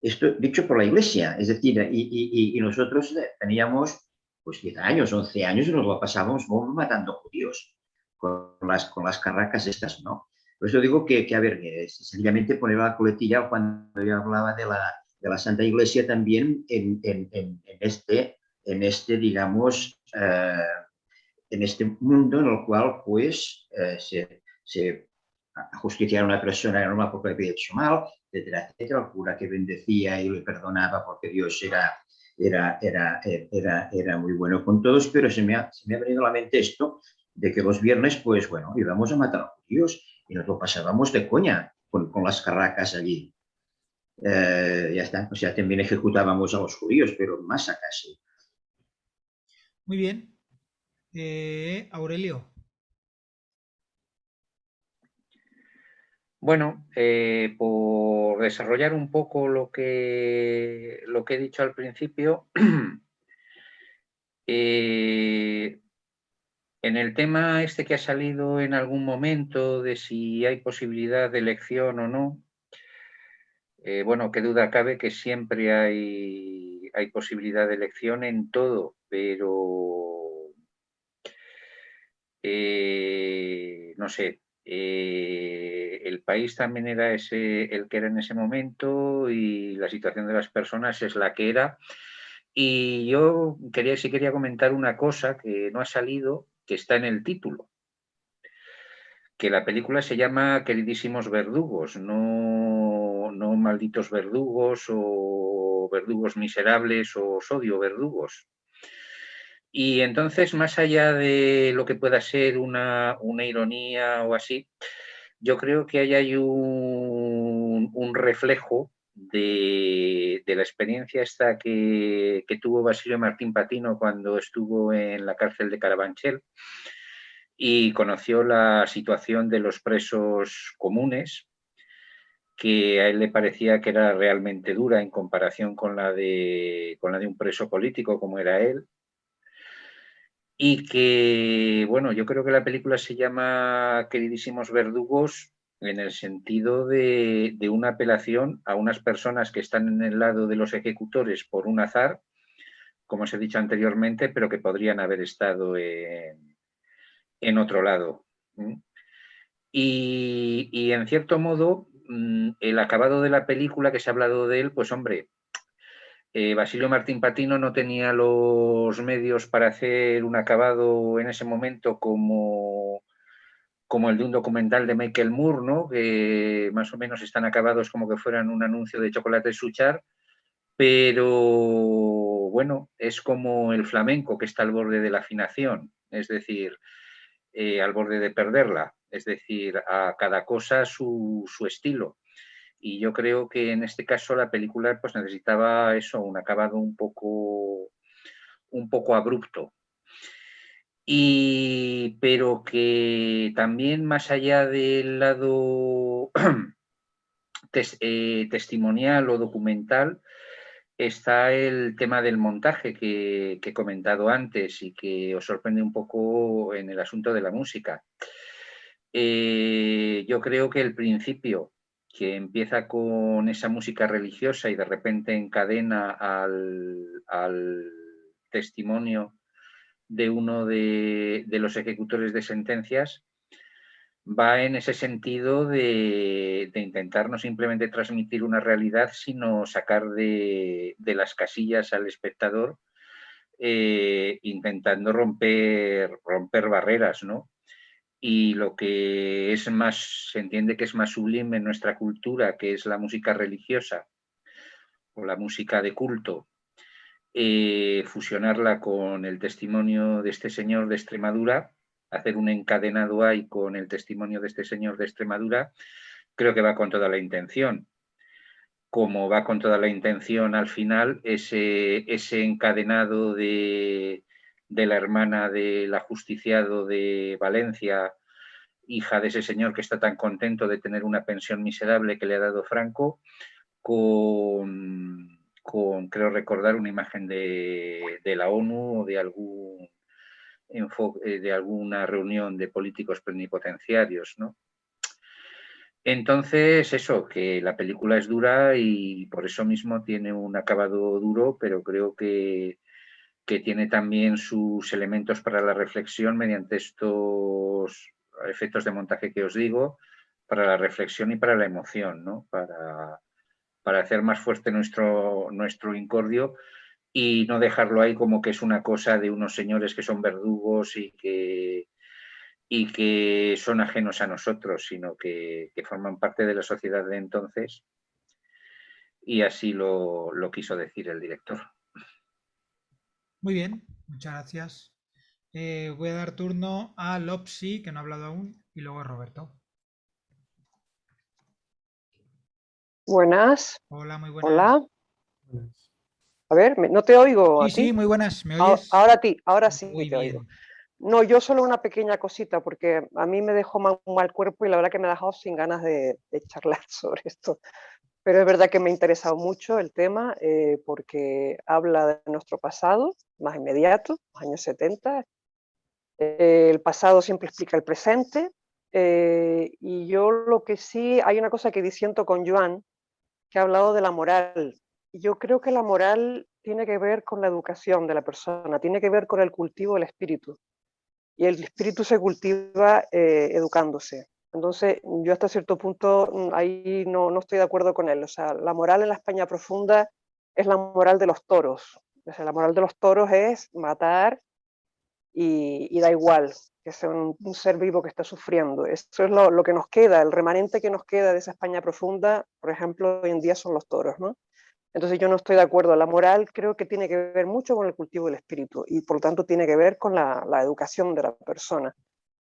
Esto dicho por la Iglesia, es decir, y nosotros teníamos pues 10 años, 11 años y nos lo pasábamos matando judíos con las carracas estas, ¿no? Por eso digo que a ver, sencillamente poner la coletilla cuando yo hablaba de la Santa Iglesia también en este, digamos, en este mundo en el cual pues se justiciar a una persona normal porque le había hecho mal, etcétera, etcétera. El cura que bendecía y le perdonaba porque Dios era muy bueno con todos, pero se me ha venido a la mente esto de que los viernes, pues bueno, íbamos a matar a judíos y nos lo pasábamos de coña con las carracas allí. Ya está, o sea, también ejecutábamos a los judíos, pero más a casi. Muy bien. Aurelio. Bueno, por desarrollar un poco lo que he dicho al principio, en el tema este que ha salido en algún momento de si hay posibilidad de elección o no, bueno, qué duda cabe que siempre hay posibilidad de elección en todo, pero no sé. El país también era el que era en ese momento y la situación de las personas es la que era. Y yo quería comentar una cosa que no ha salido, que está en el título. que la película se llama Queridísimos verdugos, no malditos verdugos o verdugos miserables o os odio verdugos. Y entonces, más allá de lo que pueda ser una ironía o así, yo creo que ahí hay un reflejo de la experiencia esta que tuvo Basilio Martín Patino cuando estuvo en la cárcel de Carabanchel y conoció la situación de los presos comunes, que a él le parecía que era realmente dura en comparación con la de un preso político como era él. Y que, bueno, yo creo que la película se llama Queridísimos verdugos en el sentido de una apelación a unas personas que están en el lado de los ejecutores por un azar, como os he dicho anteriormente, pero que podrían haber estado en otro lado. Y en cierto modo, el acabado de la película, que se ha hablado de él, pues hombre, Basilio Martín Patino no tenía los medios para hacer un acabado en ese momento como el de un documental de Michael Moore, ¿no? Que más o menos están acabados como que fueran un anuncio de chocolate Suchar, pero bueno, es como el flamenco, que está al borde de la afinación, es decir, al borde de perderla, es decir, a cada cosa su estilo. Y yo creo que en este caso la película pues necesitaba eso, un acabado un poco abrupto. Pero que también, más allá del lado testimonial o documental, está el tema del montaje que he comentado antes y que os sorprende un poco en el asunto de la música. Yo creo que el principio, que empieza con esa música religiosa y de repente encadena al testimonio de uno de los ejecutores de sentencias, va en ese sentido de intentar no simplemente transmitir una realidad, sino sacar de las casillas al espectador, intentando romper barreras, ¿no? Y lo que es más, se entiende que es más sublime en nuestra cultura, que es la música religiosa o la música de culto, fusionarla con el testimonio de este señor de Extremadura, hacer un encadenado ahí con el testimonio de este señor de Extremadura, creo que va con toda la intención. Como va con toda la intención al final ese encadenado de la hermana del ajusticiado de Valencia, hija de ese señor que está tan contento de tener una pensión miserable que le ha dado Franco, con creo recordar, una imagen de la ONU o de alguna reunión de políticos plenipotenciarios, ¿no? Entonces, eso, que la película es dura y por eso mismo tiene un acabado duro, pero creo que tiene también sus elementos para la reflexión mediante estos efectos de montaje que os digo, para la reflexión y para la emoción, ¿no? Para hacer más fuerte nuestro incordio y no dejarlo ahí como que es una cosa de unos señores que son verdugos y que son ajenos a nosotros, sino que forman parte de la sociedad de entonces, y así lo quiso decir el director. Muy bien, muchas gracias. Voy a dar turno a Lopsi, que no ha hablado aún, y luego a Roberto. Buenas. Hola, muy buenas. Hola. A ver, no te oigo. Sí, ¿a ti? sí, muy buenas. ¿Me oyes? Ahora sí Muy te bien. oigo. No, yo solo una pequeña cosita, porque a mí me dejó un mal cuerpo y la verdad que me ha dejado sin ganas de charlar sobre esto. Pero es verdad que me ha interesado mucho el tema, porque habla de nuestro pasado, más inmediato, los años 70. El pasado siempre explica el presente. Y yo lo que sí, hay una cosa que disiento con Joan, que ha hablado de la moral. Yo creo que la moral tiene que ver con la educación de la persona, tiene que ver con el cultivo del espíritu. Y el espíritu se cultiva educándose. Entonces, yo hasta cierto punto ahí no estoy de acuerdo con él. O sea, la moral en la España profunda es la moral de los toros. O sea, la moral de los toros es matar y da igual que sea un ser vivo que está sufriendo. Eso es lo que nos queda, el remanente que nos queda de esa España profunda, por ejemplo, hoy en día son los toros, ¿no? Entonces yo no estoy de acuerdo. La moral creo que tiene que ver mucho con el cultivo del espíritu y por lo tanto tiene que ver con la educación de la persona.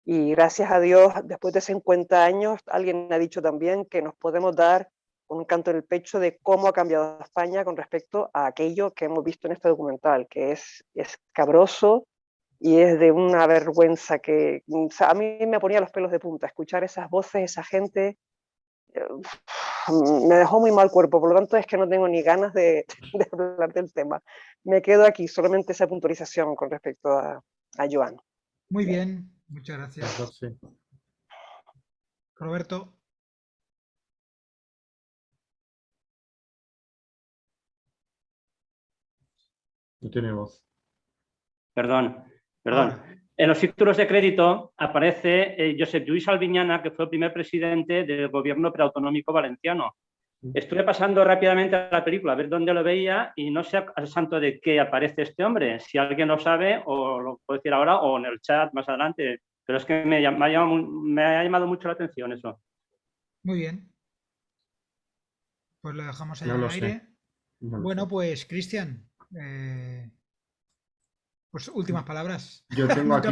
Y gracias a Dios, después de 50 años, alguien ha dicho también que nos podemos dar un canto en el pecho de cómo ha cambiado España con respecto a aquello que hemos visto en este documental, que es escabroso y es de una vergüenza que o sea, a mí me ponía los pelos de punta escuchar esas voces, esa gente. Me dejó muy mal cuerpo, por lo tanto es que no tengo ni ganas de hablar del tema. Me quedo aquí, solamente esa puntualización con respecto a Joan. Muy bien, muchas gracias. Sí. Roberto. No tiene voz. Perdón. En los títulos de crédito aparece Josep Lluís Albiñana, que fue el primer presidente del gobierno preautonómico valenciano. Estuve pasando rápidamente a la película a ver dónde lo veía y no sé al santo de qué aparece este hombre. Si alguien lo sabe, o lo puedo decir ahora o en el chat más adelante. Pero es que me ha llamado mucho la atención eso. Muy bien. Pues lo dejamos ahí No en el lo sé. aire. No lo Bueno, sé. pues Cristian, pues últimas palabras. Yo tengo aquí...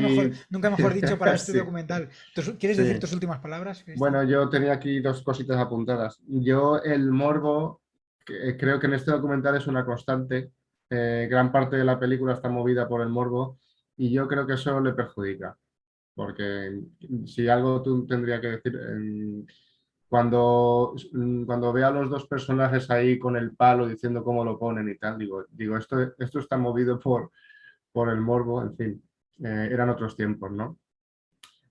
nunca mejor dicho para este Sí. documental. ¿Quieres Sí. decir tus últimas palabras, Cristian? Bueno, yo tenía aquí dos cositas apuntadas. Yo el morbo, creo que en este documental es una constante. Gran parte de la película está movida por el morbo y yo creo que eso le perjudica. Porque si algo tú tendría que decir, cuando veo a los dos personajes ahí con el palo diciendo cómo lo ponen y tal, digo esto está movido por el morbo, en fin, eran otros tiempos, ¿no?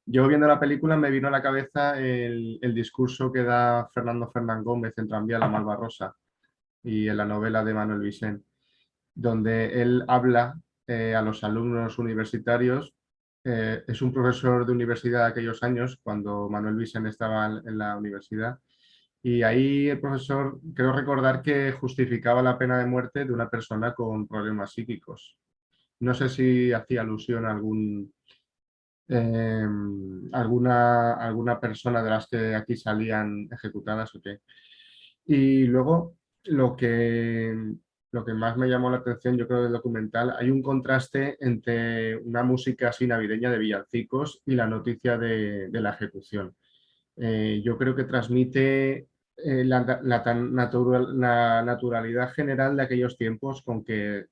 Yo viendo la película me vino a la cabeza el discurso que da Fernando Fernán Gómez en Tranvía la Malvarrosa y en la novela de Manuel Vicent, donde él habla a los alumnos universitarios. Es un profesor de universidad de aquellos años, cuando Manuel Vicent estaba en la universidad, y ahí el profesor, creo recordar que justificaba la pena de muerte de una persona con problemas psíquicos. No sé si hacía alusión a alguna persona de las que aquí salían ejecutadas o qué. Y luego lo que más me llamó la atención, yo creo, del documental, hay un contraste entre una música así navideña de villancicos y la noticia de la ejecución. Yo creo que transmite la naturalidad general de aquellos tiempos con que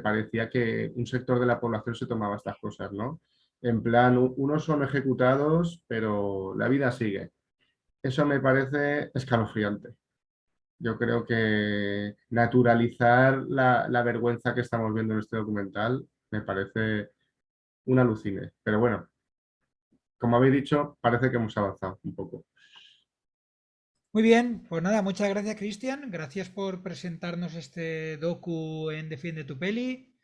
parecía que un sector de la población se tomaba estas cosas, ¿no? En plan, unos son ejecutados, pero la vida sigue. Eso me parece escalofriante. Yo creo que naturalizar la vergüenza que estamos viendo en este documental me parece un alucine. Pero bueno, como habéis dicho, parece que hemos avanzado un poco. Muy bien, pues nada, muchas gracias, Cristian. Gracias por presentarnos este docu en Defiende tu Peli.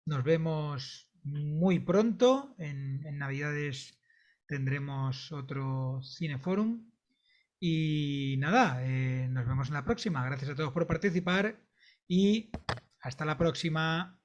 Nos vemos muy pronto. En Navidades tendremos otro Cineforum. Y nada, nos vemos en la próxima. Gracias a todos por participar y hasta la próxima.